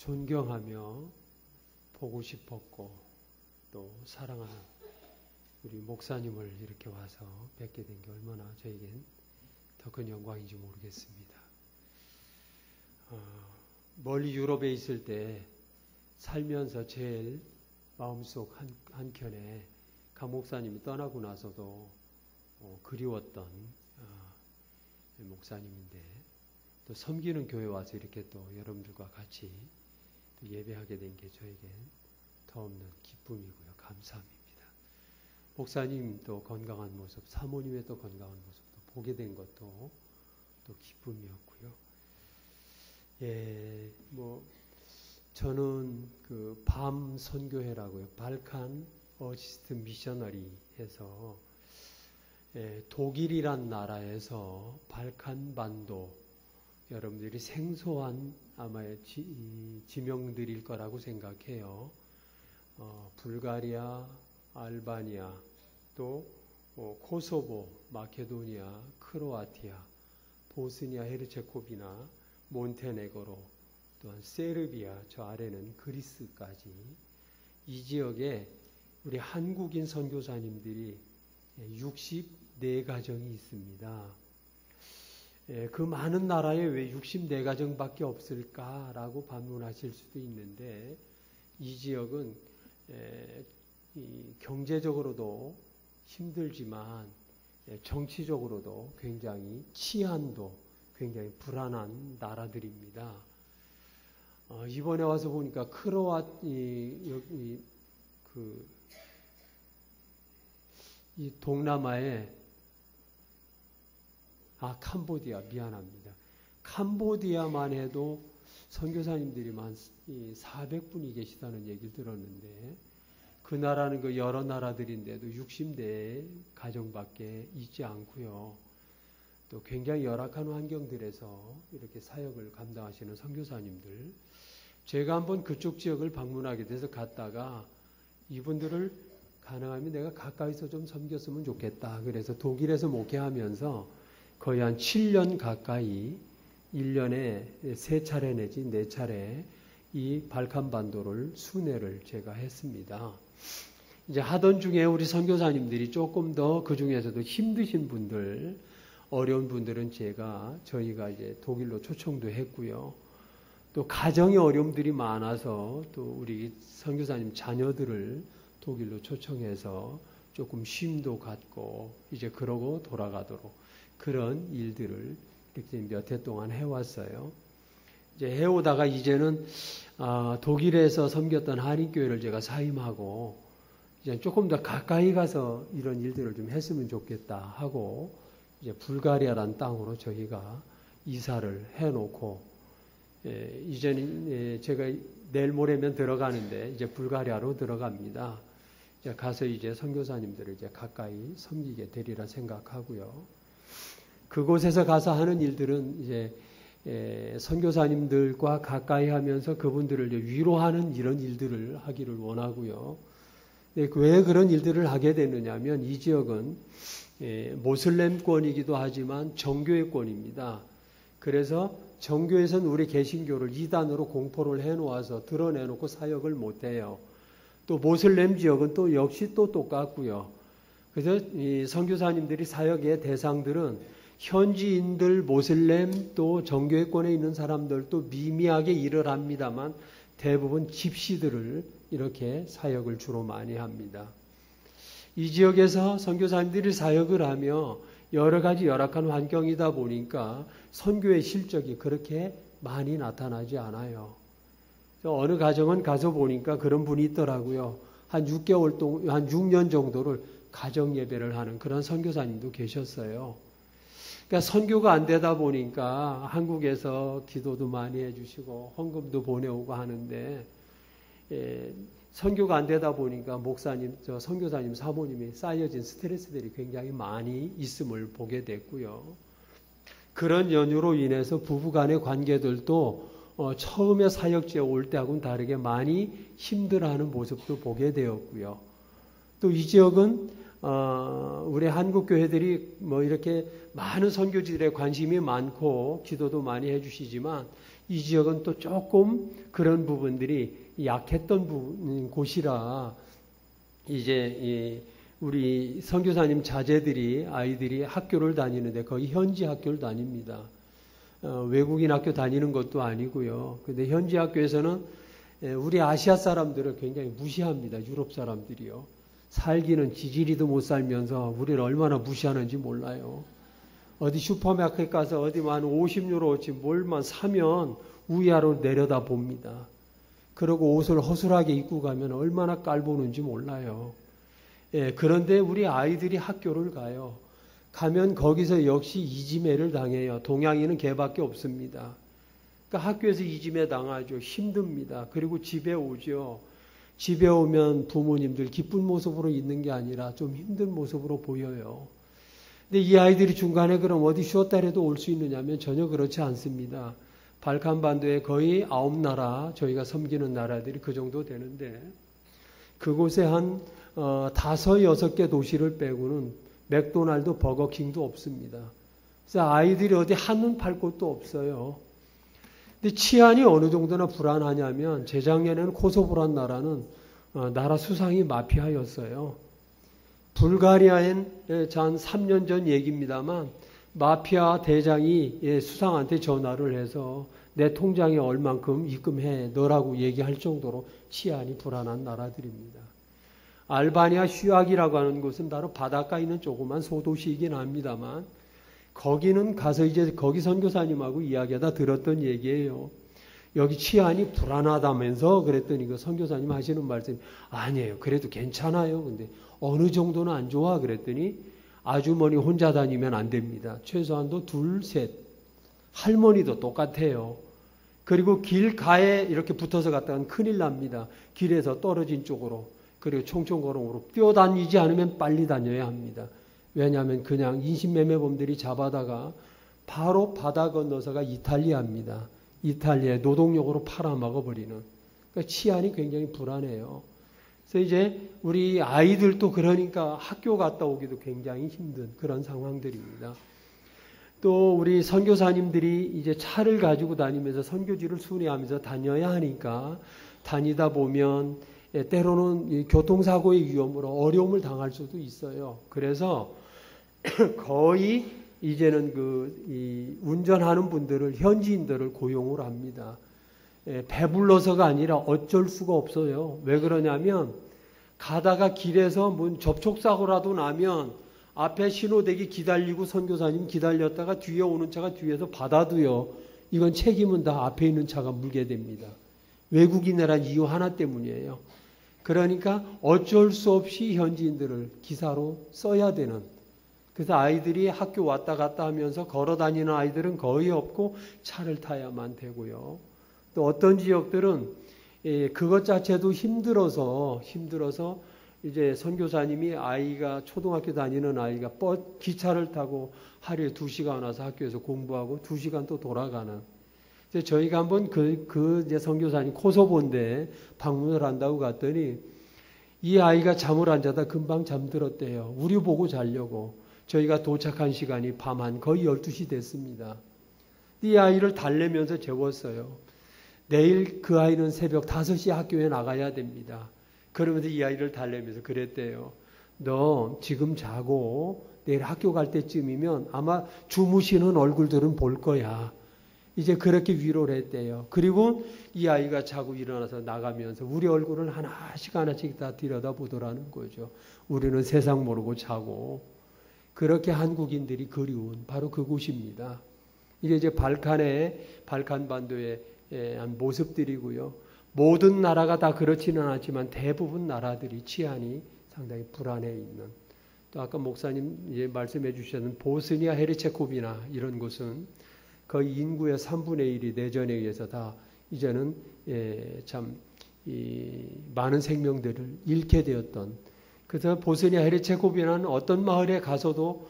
존경하며 보고 싶었고 또 사랑하는 우리 목사님을 이렇게 와서 뵙게 된 게 얼마나 저에겐 더 큰 영광인지 모르겠습니다. 멀리 유럽에 있을 때 살면서 제일 마음속 한켠에 강 목사님이 떠나고 나서도 그리웠던 목사님인데 또 섬기는 교회 와서 이렇게 또 여러분들과 같이 또 예배하게 된 게 저에겐 더없는 기쁨이고요. 감사합니다. 목사님 또 건강한 모습, 사모님의 또 건강한 모습도 보게 된 것도 또 기쁨이었고요. 저는 그 밤 선교회라고요. 발칸 어시스트 미셔너리 해서 독일이란 나라에서 발칸 반도 여러분들이 생소한 아마 지명들일 거라고 생각해요. 불가리아, 알바니아, 또 코소보, 마케도니아, 크로아티아, 보스니아 헤르체고비나, 몬테네그로, 또한 세르비아, 저 아래는 그리스까지 이 지역에 우리 한국인 선교사님들이 64가정이 있습니다. 그 많은 나라에 왜 64가정밖에 없을까라고 반문하실 수도 있는데 이 지역은 경제적으로도 힘들지만 정치적으로도 굉장히 치안도 굉장히 불안한 나라들입니다. 이번에 와서 보니까 이 동남아에 캄보디아 미안합니다. 캄보디아만 해도 선교사님들이 400분이 계시다는 얘기를 들었는데 그 나라는 그 여러 나라들인데도 60대 가정밖에 있지 않고요. 또 굉장히 열악한 환경들에서 이렇게 사역을 감당하시는 선교사님들, 제가 한번 그쪽 지역을 방문하게 돼서 갔다가 이분들을 가능하면 내가 가까이서 좀 섬겼으면 좋겠다. 그래서 독일에서 목회하면서 거의 한 7년 가까이 1년에 3차례 내지 4차례 이 발칸반도를 순회를 제가 했습니다. 이제 하던 중에 우리 선교사님들이 조금 더 그 중에서도 힘드신 분들, 어려운 분들은 저희가 이제 독일로 초청도 했고요. 또 가정의 어려움들이 많아서 또 우리 선교사님 자녀들을 독일로 초청해서 조금 쉼도 갖고 이제 그러고 돌아가도록 그런 일들을 이렇게 몇 해 동안 해왔어요. 이제 해오다가 이제는 독일에서 섬겼던 한인교회를 제가 사임하고 이제 조금 더 가까이 가서 이런 일들을 좀 했으면 좋겠다 하고 이제 불가리아란 땅으로 저희가 이사를 해놓고 이제는 제가 내일 모레면 들어가는데 이제 불가리아로 들어갑니다. 이제 가서 이제 선교사님들을 이제 가까이 섬기게 되리라 생각하고요. 그곳에서 가서 하는 일들은 이제 선교사님들과 가까이 하면서 그분들을 이제 위로하는 이런 일들을 하기를 원하고요. 왜 그런 일들을 하게 되느냐면 이 지역은 모슬렘권이기도 하지만 정교회권입니다. 그래서 정교에서는 우리 개신교를 이단으로 공포를 해놓아서 드러내놓고 사역을 못해요. 또 모슬렘 지역은 또 역시 또 똑같고요. 그래서 이 선교사님들이 사역의 대상들은 현지인들, 모슬렘 또 정교회권에 있는 사람들도 미미하게 일을 합니다만 대부분 집시들을 이렇게 사역을 주로 많이 합니다. 이 지역에서 선교사님들이 사역을 하며 여러 가지 열악한 환경이다 보니까 선교의 실적이 그렇게 많이 나타나지 않아요. 어느 가정은 가서 보니까 그런 분이 있더라고요. 한 6개월 동안, 한 6년 정도를 가정 예배를 하는 그런 선교사님도 계셨어요. 그러니까 선교가 안 되다 보니까 한국에서 기도도 많이 해주시고 헌금도 보내오고 하는데 선교가 안 되다 보니까 목사님, 선교사님, 사모님이 쌓여진 스트레스들이 굉장히 많이 있음을 보게 됐고요. 그런 연유로 인해서 부부간의 관계들도 처음에 사역지에 올 때하고는 다르게 많이 힘들어하는 모습도 보게 되었고요. 또 이 지역은 우리 한국 교회들이 이렇게 많은 선교지들에 관심이 많고 기도도 많이 해주시지만 이 지역은 또 조금 그런 부분들이 약했던 곳이라 이제 우리 선교사님 자제들이 아이들이 학교를 다니는데 거의 현지 학교를 다닙니다. 외국인 학교 다니는 것도 아니고요. 근데 현지 학교에서는 우리 아시아 사람들을 굉장히 무시합니다. 유럽 사람들이요. 살기는 지지리도 못 살면서 우리를 얼마나 무시하는지 몰라요. 어디 슈퍼마켓 가서 어디만 50유로치 뭘만 사면 우야로 내려다 봅니다. 그리고 옷을 허술하게 입고 가면 얼마나 깔보는지 몰라요. 그런데 우리 아이들이 학교를 가요. 가면 거기서 역시 이지매를 당해요. 동양인은 걔밖에 없습니다. 그러니까 학교에서 이지매 당하죠. 힘듭니다. 그리고 집에 오죠. 집에 오면 부모님들 기쁜 모습으로 있는 게 아니라 좀 힘든 모습으로 보여요. 근데 이 아이들이 중간에 그럼 어디 쉬었다 해도 올 수 있느냐면 전혀 그렇지 않습니다. 발칸반도에 거의 9나라 저희가 섬기는 나라들이 그 정도 되는데 그곳에 한 5, 6개 도시를 빼고는 맥도날드, 버거킹도 없습니다. 그래서 아이들이 어디 한눈 팔 곳도 없어요. 근데 치안이 어느 정도나 불안하냐면 재작년에는 코소보란 나라는 나라 수상이 마피아였어요. 불가리아엔 한 3년 전 얘기입니다만 마피아 대장이 수상한테 전화를 해서 내 통장에 얼만큼 입금해 너라고 얘기할 정도로 치안이 불안한 나라들입니다. 알바니아 슈악이라고 하는 곳은 바로 바닷가에 있는 조그만 소도시이긴 합니다만 거기는 가서 이제 거기 선교사님하고 이야기하다 들었던 얘기예요. 여기 치안이 불안하다면서 그랬더니 그 선교사님 하시는 말씀이 아니에요. 그래도 괜찮아요. 근데 어느 정도는 안 좋아 그랬더니 아주머니 혼자 다니면 안 됩니다. 최소한도 2, 3 할머니도 똑같아요. 그리고 길가에 이렇게 붙어서 갔다간 큰일 납니다. 길에서 떨어진 쪽으로 그리고 총총거롱으로 뛰어다니지 않으면 빨리 다녀야 합니다. 왜냐하면 그냥 인신매매범들이 잡아다가 바로 바다 건너서가 이탈리아입니다. 이탈리아에 노동력으로 팔아먹어버리는. 그러니까 치안이 굉장히 불안해요. 그래서 이제 우리 아이들도 그러니까 학교 갔다 오기도 굉장히 힘든 그런 상황들입니다. 또 우리 선교사님들이 이제 차를 가지고 다니면서 선교지를 순회하면서 다녀야 하니까 다니다 보면 때로는 교통사고의 위험으로 어려움을 당할 수도 있어요. 그래서 거의 이제는 운전하는 분들을 현지인들을 고용을 합니다. 배불러서가 아니라 어쩔 수가 없어요. 왜 그러냐면 가다가 길에서 접촉사고라도 나면 앞에 신호대기 기다리고 선교사님 기다렸다가 뒤에 오는 차가 뒤에서 받아도요. 이건 책임은 다 앞에 있는 차가 물게 됩니다. 외국인이라는 이유 하나 때문이에요. 그러니까 어쩔 수 없이 현지인들을 기사로 써야 되는. 그래서 아이들이 학교 왔다 갔다 하면서 걸어 다니는 아이들은 거의 없고 차를 타야만 되고요. 또 어떤 지역들은 그것 자체도 힘들어서 이제 선교사님이 아이가 초등학교 다니는 아이가 기차를 타고 하루에 2시간 와서 학교에서 공부하고 2시간 또 돌아가는. 저희가 한번 이제 선교사님 코소보인데 방문을 한다고 갔더니 이 아이가 잠을 안 자다 금방 잠들었대요. 우리 보고 자려고. 저희가 도착한 시간이 밤 한 거의 12시 됐습니다. 이 아이를 달래면서 재웠어요. 내일 그 아이는 새벽 5시에 학교에 나가야 됩니다. 그러면서 이 아이를 달래면서 그랬대요. 너 지금 자고 내일 학교 갈 때쯤이면 아마 주무시는 얼굴들은 볼 거야. 이제 그렇게 위로를 했대요. 그리고 이 아이가 자고 일어나서 나가면서 우리 얼굴을 하나씩 하나씩 다 들여다보더라는 거죠. 우리는 세상 모르고 자고. 그렇게 한국인들이 그리운 바로 그곳입니다. 이게 이제 발칸반도의 한 모습들이고요. 모든 나라가 다 그렇지는 않지만 대부분 나라들이 치안이 상당히 불안해 있는. 또 아까 목사님 이제 말씀해 주셨던 보스니아 헤르체고비나 이런 곳은 거의 인구의 3분의 1이 내전에 의해서 다 이제는 참 많은 생명들을 잃게 되었던. 그래서 보스니아 헤르체고비나는 어떤 마을에 가서도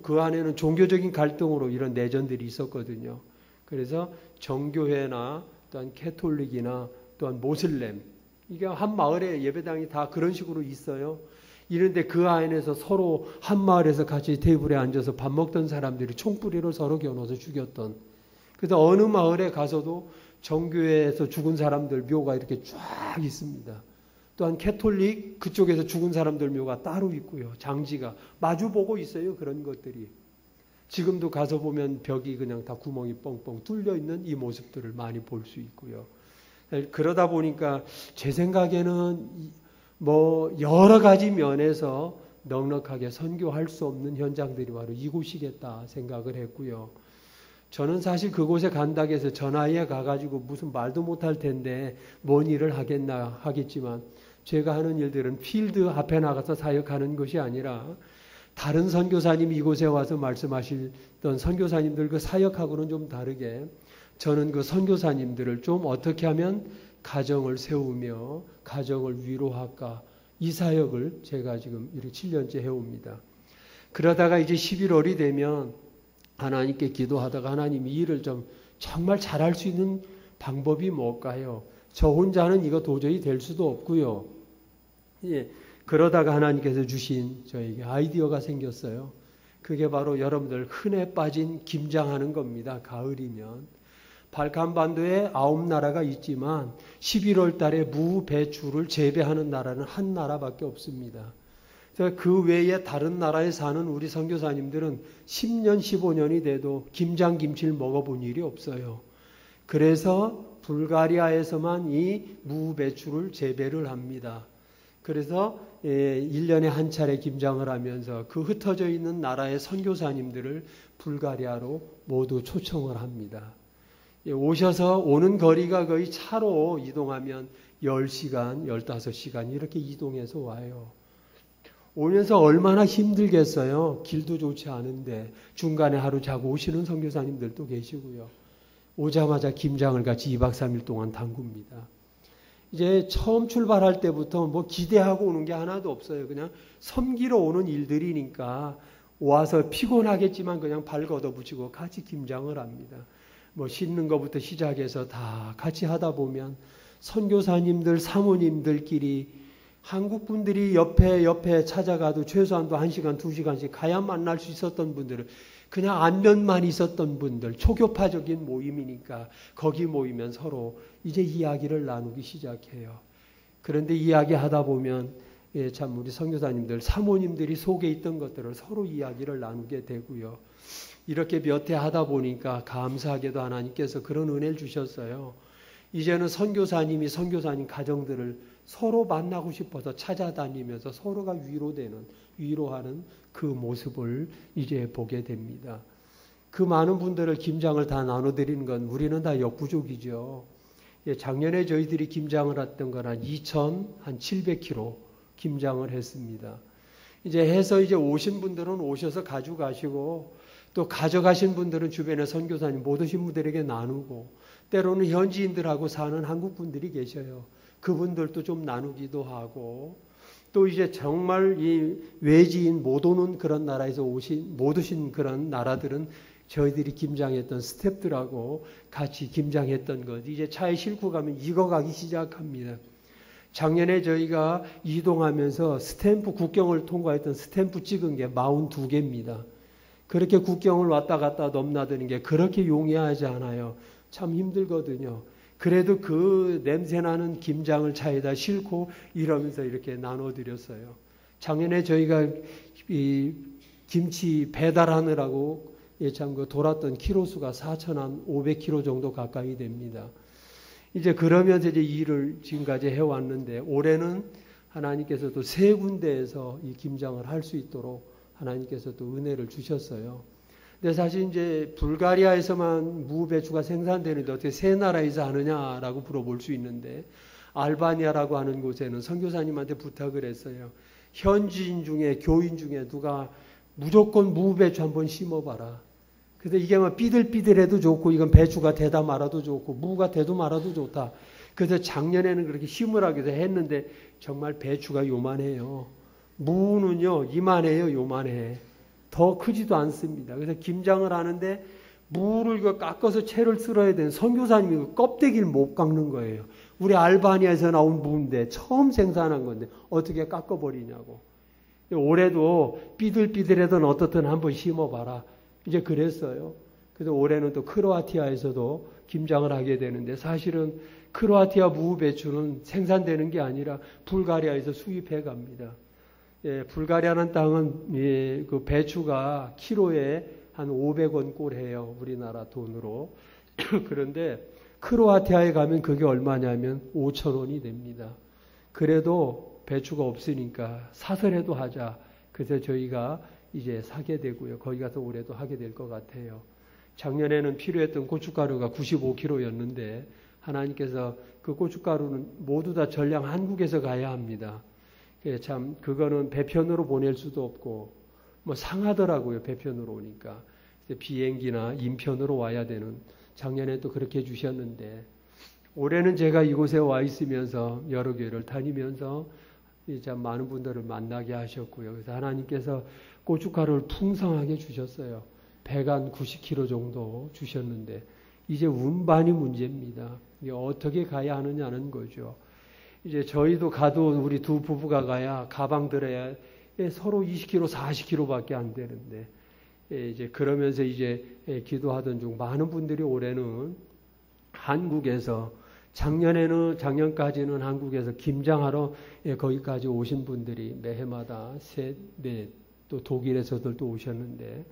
그 안에는 종교적인 갈등으로 이런 내전들이 있었거든요. 그래서 정교회나 또한 캐톨릭이나 또한 모슬렘, 이게 한 마을에 예배당이 다 그런 식으로 있어요. 이런데 그 안에서 서로 한 마을에서 같이 테이블에 앉아서 밥 먹던 사람들이 총뿌리로 서로 겨눠서 죽였던 그래서 어느 마을에 가서도 정교회에서 죽은 사람들 묘가 이렇게 쫙 있습니다. 또한 캐톨릭 그쪽에서 죽은 사람들 묘가 따로 있고요. 장지가 마주보고 있어요. 그런 것들이. 지금도 가서 보면 벽이 그냥 다 구멍이 뻥뻥 뚫려 있는 이 모습들을 많이 볼 수 있고요. 그러다 보니까 제 생각에는 뭐 여러 가지 면에서 넉넉하게 선교할 수 없는 현장들이 바로 이곳이겠다 생각을 했고요. 저는 사실 그곳에 간다고 해서 저 나이에 가가지고 무슨 말도 못할 텐데 뭔 일을 하겠나 하겠지만 제가 하는 일들은 필드 앞에 나가서 사역하는 것이 아니라 다른 선교사님이 이곳에 와서 말씀하시던 선교사님들 그 사역하고는 좀 다르게 저는 그 선교사님들을 좀 어떻게 하면 가정을 세우며 가정을 위로할까 이 사역을 제가 지금 이렇게 7년째 해옵니다. 그러다가 이제 11월이 되면 하나님께 기도하다가 하나님 이 일을 좀 정말 잘할 수 있는 방법이 뭘까요? 저 혼자는 이거 도저히 될 수도 없고요. 예, 그러다가 하나님께서 주신 저에게 아이디어가 생겼어요. 그게 바로 여러분들 흔해 빠진 김장하는 겁니다. 가을이면. 발칸반도에 9나라가 있지만 11월 달에 무, 배추를 재배하는 나라는 한 나라밖에 없습니다. 그 외에 다른 나라에 사는 우리 선교사님들은 10년, 15년이 돼도 김장김치를 먹어본 일이 없어요. 그래서 불가리아에서만 이 무, 배추를 재배를 합니다. 그래서 1년에 한 차례 김장을 하면서 그 흩어져 있는 나라의 선교사님들을 불가리아로 모두 초청을 합니다. 오셔서 오는 거리가 거의 차로 이동하면 10시간, 15시간 이렇게 이동해서 와요. 오면서 얼마나 힘들겠어요. 길도 좋지 않은데 중간에 하루 자고 오시는 선교사님들도 계시고요. 오자마자 김장을 같이 2박 3일 동안 담굽니다. 이제 처음 출발할 때부터 뭐 기대하고 오는 게 하나도 없어요. 그냥 섬기러 오는 일들이니까 와서 피곤하겠지만 그냥 발 걷어붙이고 같이 김장을 합니다. 뭐 씻는 것부터 시작해서 다 같이 하다 보면 선교사님들, 사모님들끼리 한국 분들이 옆에 찾아가도 최소한도 1시간, 2시간씩 가야 만날 수 있었던 분들은 그냥 안면만 있었던 분들, 초교파적인 모임이니까 거기 모이면 서로 이제 이야기를 나누기 시작해요. 그런데 이야기하다 보면 참 우리 선교사님들, 사모님들이 속에 있던 것들을 서로 이야기를 나누게 되고요. 이렇게 몇 해 하다 보니까 감사하게도 하나님께서 그런 은혜를 주셨어요. 이제는 선교사님이 선교사님 가정들을 서로 만나고 싶어서 찾아다니면서 서로가 위로하는 그 모습을 이제 보게 됩니다. 그 많은 분들을 김장을 다 나눠드리는 건 우리는 다 역부족이죠. 작년에 저희들이 김장을 했던 건 한 2,700kg 김장을 했습니다. 이제 해서 이제 오신 분들은 오셔서 가져가시고 또 가져가신 분들은 주변에 선교사님 못 오신 분들에게 나누고 때로는 현지인들하고 사는 한국 분들이 계셔요. 그분들도 좀 나누기도 하고 또 이제 정말 이 외지인 못 오는 그런 나라에서 못 오신 그런 나라들은 저희들이 김장했던 스태프들하고 같이 김장했던 것 이제 차에 싣고 가면 익어가기 시작합니다. 작년에 저희가 이동하면서 스탬프 국경을 통과했던 스탬프 찍은 게 42개입니다. 그렇게 국경을 왔다 갔다 넘나드는 게 그렇게 용이하지 않아요. 참 힘들거든요. 그래도 그 냄새나는 김장을 차에다 싣고 이러면서 이렇게 나눠드렸어요. 작년에 저희가 이 김치 배달하느라고 참 그 돌았던 키로수가 4,500km 정도 가까이 됩니다. 이제 그러면서 이제 일을 지금까지 해왔는데 올해는 하나님께서 또 3군데에서 이 김장을 할 수 있도록 하나님께서 또 은혜를 주셨어요. 근데 사실 이제 불가리아에서만 무배추가 생산되는데 어떻게 세 나라에서 하느냐라고 물어볼 수 있는데 알바니아라고 하는 곳에는 선교사님한테 부탁을 했어요. 현지인 중에 교인 중에 누가 무조건 무배추 한번 심어봐라. 그래서 이게 뭐 삐들삐들해도 좋고 이건 배추가 되다 말아도 좋고 무가 되도 말아도 좋다. 그래서 작년에는 그렇게 심으라고 해서 했는데 정말 배추가 요만해요. 무는요 이만해요. 요만해. 더 크지도 않습니다. 그래서 김장을 하는데 무를 이거 깎아서 채를 쓸어야 되는 선교사님이 껍데기를 못 깎는 거예요. 우리 알바니아에서 나온 무인데 처음 생산한 건데 어떻게 깎아버리냐고. 올해도 삐들삐들해도 어떻든 한번 심어봐라. 이제 그랬어요. 그래서 올해는 또 크로아티아에서도 김장을 하게 되는데 사실은 크로아티아 무후 배추는 생산되는 게 아니라 불가리아에서 수입해 갑니다. 예, 불가리아라는 땅은 예, 그 배추가 키로에 한 500원 꼴 해요. 우리나라 돈으로. 그런데 크로아티아에 가면 그게 얼마냐면 5,000원이 됩니다. 그래도 배추가 없으니까 사서라도 하자. 그래서 저희가 이제 사게 되고요. 거기 가서 올해도 하게 될 것 같아요. 작년에는 필요했던 고춧가루가 95kg였는데 하나님께서 그 고춧가루는 모두 다 전량 한국에서 가야 합니다. 참 그거는 배편으로 보낼 수도 없고 뭐 상하더라고요. 배편으로 오니까 비행기나 인편으로 와야 되는, 작년에 또 그렇게 해주셨는데 올해는 제가 이곳에 와 있으면서 여러 교회를 다니면서 참 많은 분들을 만나게 하셨고요. 그래서 하나님께서 고춧가루를 풍성하게 주셨어요. 배간 90kg 정도 주셨는데 이제 운반이 문제입니다. 이게 어떻게 가야 하느냐는 거죠. 이제 저희도 가도 우리 두 부부가 가야 가방 들어야 서로 20kg, 40kg밖에 안 되는데 이제 그러면서 이제 기도하던 중 많은 분들이 올해는 한국에서 작년까지는 한국에서 김장하러 거기까지 오신 분들이 매해마다 또 독일에서들도 오셨는데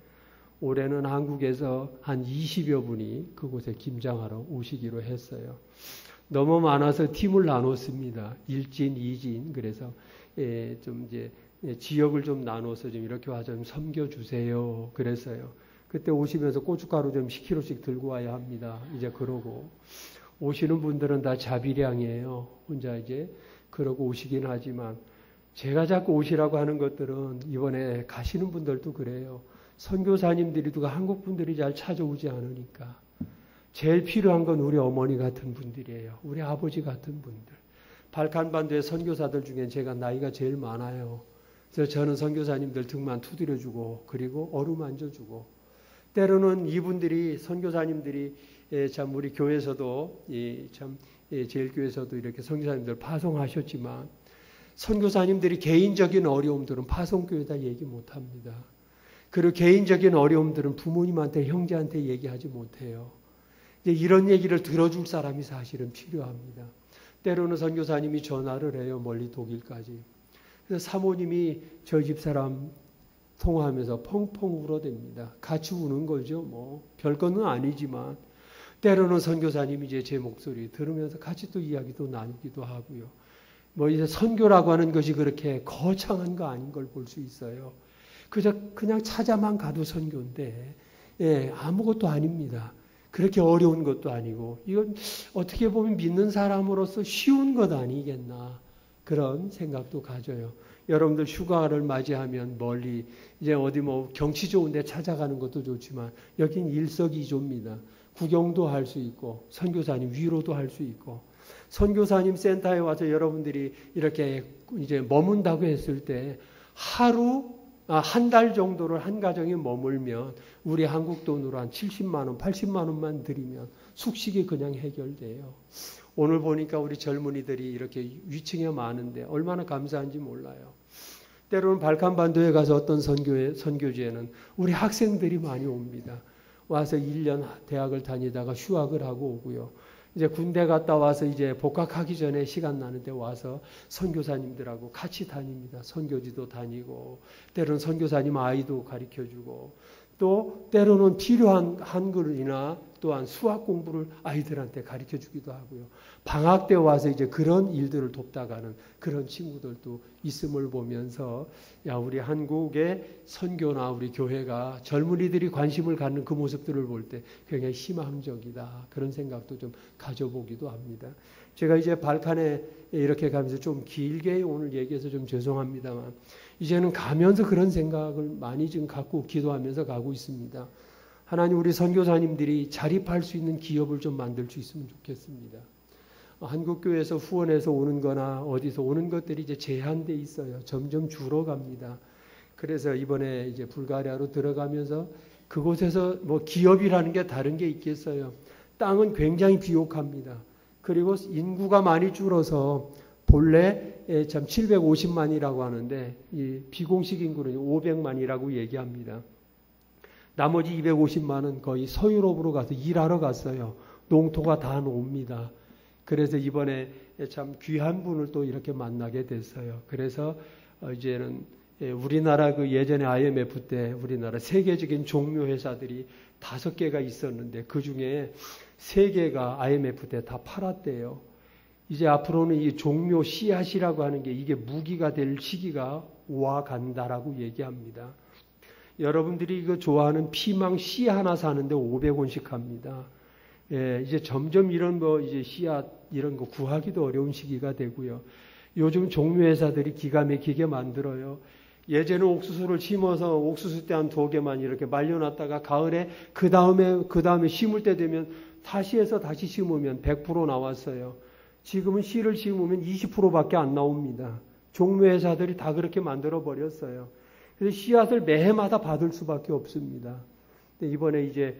올해는 한국에서 한 20여 분이 그곳에 김장하러 오시기로 했어요. 너무 많아서 팀을 나눴습니다. 1진, 2진. 그래서 좀 이제 지역을 좀 나눠서 좀 이렇게 와서 좀 섬겨주세요. 그랬어요. 그때 오시면서 고춧가루 좀 10kg씩 들고 와야 합니다. 이제 그러고 오시는 분들은 다 자비량이에요. 혼자 이제 그러고 오시긴 하지만 제가 자꾸 오시라고 하는 것들은 이번에 가시는 분들도 그래요. 선교사님들이 누가 한국 분들이 잘 찾아오지 않으니까 제일 필요한 건 우리 어머니 같은 분들이에요. 우리 아버지 같은 분들. 발칸반도의 선교사들 중엔 제가 나이가 제일 많아요. 그래서 저는 선교사님들 등만 두드려주고 그리고 어루만져주고 때로는 이분들이 선교사님들이 참 우리 교회에서도 참 제일교회에서도 이렇게 선교사님들 파송하셨지만 선교사님들이 개인적인 어려움들은 파송교회에다 얘기 못합니다. 그리고 개인적인 어려움들은 부모님한테 형제한테 얘기하지 못해요. 이런 얘기를 들어줄 사람이 사실은 필요합니다. 때로는 선교사님이 전화를 해요. 멀리 독일까지. 그래서 사모님이 저희 집사람 통화하면서 펑펑 울어댑니다. 같이 우는 거죠. 뭐 별거는 아니지만 때로는 선교사님이 이제 제 목소리 들으면서 같이 또 이야기도 나누기도 하고요. 뭐 이제 선교라고 하는 것이 그렇게 거창한 거 아닌 걸 볼 수 있어요. 그냥 찾아만 가도 선교인데 아무것도 아닙니다. 그렇게 어려운 것도 아니고 이건 어떻게 보면 믿는 사람으로서 쉬운 것 아니겠나 그런 생각도 가져요. 여러분들 휴가를 맞이하면 멀리 이제 어디 뭐 경치 좋은 데 찾아가는 것도 좋지만 여긴 일석이조입니다. 구경도 할 수 있고 선교사님 위로도 할 수 있고 선교사님 센터에 와서 여러분들이 이렇게 이제 머문다고 했을 때 한 달 정도를 한 가정에 머물면 우리 한국 돈으로 한 70만 원, 80만 원만 드리면 숙식이 그냥 해결돼요. 오늘 보니까 우리 젊은이들이 이렇게 위층에 많은데 얼마나 감사한지 몰라요. 때로는 발칸반도에 가서 어떤 선교지에는 우리 학생들이 많이 옵니다. 와서 1년 대학을 다니다가 휴학을 하고 오고요. 이제 군대 갔다 와서 이제 복학하기 전에 시간 나는데 와서 선교사님들하고 같이 다닙니다. 선교지도 다니고 때로는 선교사님 아이도 가르쳐주고 또 때로는 필요한 한글이나 또한 수학 공부를 아이들한테 가르쳐주기도 하고요. 방학 때 와서 이제 그런 일들을 돕다가는 그런 친구들도 있음을 보면서 우리 한국의 선교나 우리 교회가 젊은이들이 관심을 갖는 그 모습들을 볼 때 굉장히 희망적이다. 그런 생각도 좀 가져보기도 합니다. 제가 이제 발칸에 이렇게 가면서 좀 길게 오늘 얘기해서 좀 죄송합니다만 이제는 가면서 그런 생각을 많이 지금 갖고 기도하면서 가고 있습니다. 하나님 우리 선교사님들이 자립할 수 있는 기업을 좀 만들 수 있으면 좋겠습니다. 한국교회에서 후원해서 오는 거나 어디서 오는 것들이 이제 제한돼 있어요. 점점 줄어갑니다. 그래서 이번에 이제 불가리아로 들어가면서 그곳에서 뭐 기업이라는 게 다른 게 있겠어요. 땅은 굉장히 비옥합니다. 그리고 인구가 많이 줄어서 본래 참 750만이라고 하는데 이 비공식 인구는 500만이라고 얘기합니다. 나머지 250만은 거의 서유럽으로 가서 일하러 갔어요. 농토가 다 놉니다. 그래서 이번에 참 귀한 분을 또 이렇게 만나게 됐어요. 그래서 이제는 우리나라 그 예전에 IMF 때 우리나라 세계적인 종묘 회사들이 5개가 있었는데 그 중에 3개가 IMF 때 다 팔았대요. 이제 앞으로는 이 종묘 씨앗이라고 하는 게 이게 무기가 될 시기가 와 간다라고 얘기합니다. 여러분들이 이거 좋아하는 피망 씨 하나 사는데 500원씩 합니다. 예, 이제 점점 이런 이제 씨앗 이런 거 구하기도 어려운 시기가 되고요. 요즘 종묘회사들이 기가 막히게 만들어요. 예전에 옥수수를 심어서 옥수수 때 한 2개만 이렇게 말려놨다가 가을에 그 다음에 심을 때 되면 다시 해서 다시 심으면 100% 나왔어요. 지금은 씨를 심으면 20%밖에 안 나옵니다. 종묘회사들이 다 그렇게 만들어 버렸어요. 그래서 씨앗을 매해마다 받을 수밖에 없습니다. 근데 이번에 이제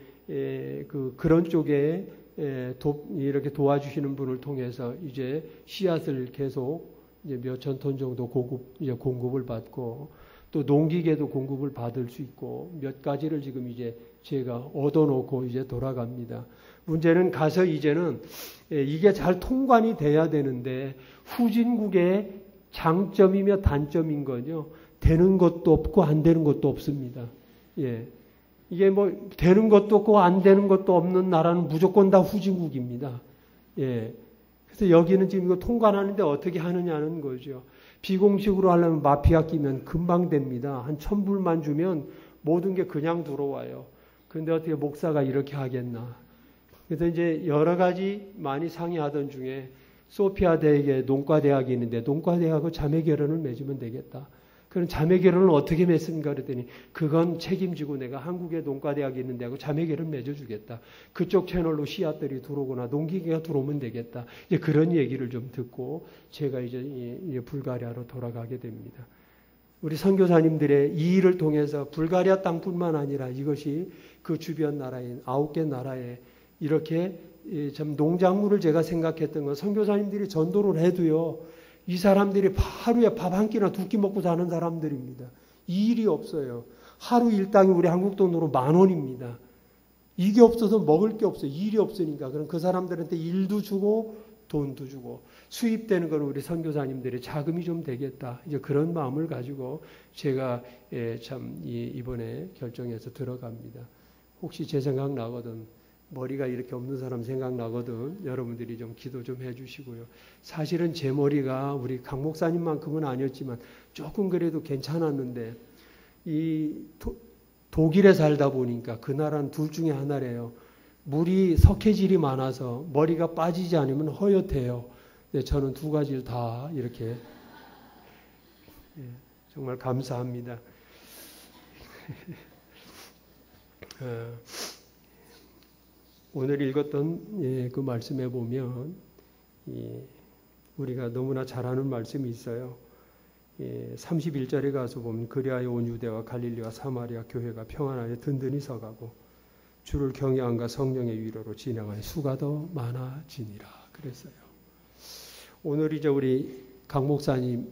그런 쪽에 이렇게 도와주시는 분을 통해서 이제 씨앗을 계속 이제 몇천 톤 정도 공급을 받고 또 농기계도 공급을 받을 수 있고 몇 가지를 지금 이제 제가 얻어놓고 이제 돌아갑니다. 문제는 가서 이제는 이게 잘 통관이 돼야 되는데 후진국의 장점이며 단점인 거죠. 되는 것도 없고 안 되는 것도 없습니다. 예. 이게 되는 것도 없고 안 되는 것도 없는 나라는 무조건 다 후진국입니다. 예. 그래서 여기는 지금 이거 통관하는데 어떻게 하느냐는 거죠. 비공식으로 하려면 마피아 끼면 금방 됩니다. 한 1,000불만 주면 모든 게 그냥 들어와요. 그런데 어떻게 목사가 이렇게 하겠나. 그래서 이제 여러 가지 많이 상의하던 중에 소피아 대학에 농과대학이 있는데 농과대학하고 자매결혼을 맺으면 되겠다. 그럼 자매결혼을 어떻게 맺습니까? 그랬더니 그건 책임지고 내가 한국에 농과대학이 있는데 하고 자매결혼 맺어주겠다. 그쪽 채널로 씨앗들이 들어오거나 농기계가 들어오면 되겠다. 이제 그런 얘기를 좀 듣고 제가 이제 불가리아로 돌아가게 됩니다. 우리 선교사님들의 이 일을 통해서 불가리아 땅뿐만 아니라 이것이 그 주변 나라인 9개 나라에 이렇게 참 농작물을 제가 생각했던 건 선교사님들이 전도를 해도요. 이 사람들이 하루에 밥 한 끼나 2끼 먹고 사는 사람들입니다. 이 일이 없어요. 하루 일당이 우리 한국 돈으로 10,000원입니다. 이게 없어서 먹을 게 없어요. 일이 없으니까. 그럼 그 사람들한테 일도 주고 돈도 주고 수입되는 건 우리 선교사님들의 자금이 좀 되겠다. 이제 그런 마음을 가지고 제가 참 이번에 결정해서 들어갑니다. 혹시 제 생각 나거든. 머리가 이렇게 없는 사람 생각나거든. 여러분들이 좀 기도 좀 해주시고요. 사실은 제 머리가 우리 강 목사님만큼은 아니었지만 조금 그래도 괜찮았는데 이 독일에 살다 보니까 그 나라는 둘 중에 하나래요. 물이 석회질이 많아서 머리가 빠지지 않으면 허옇해요. 근데 저는 2가지를 다 이렇게 정말 감사합니다. 오늘 읽었던 그 말씀에 보면 우리가 너무나 잘 아는 말씀이 있어요. 31절에 가서 보면 그리하여 온 유대와 갈릴리와 사마리아 교회가 평안하여 든든히 서가고 주를 경외함과 성령의 위로로 진행하여 수가 더 많아지니라 그랬어요. 오늘 이제 우리 강 목사님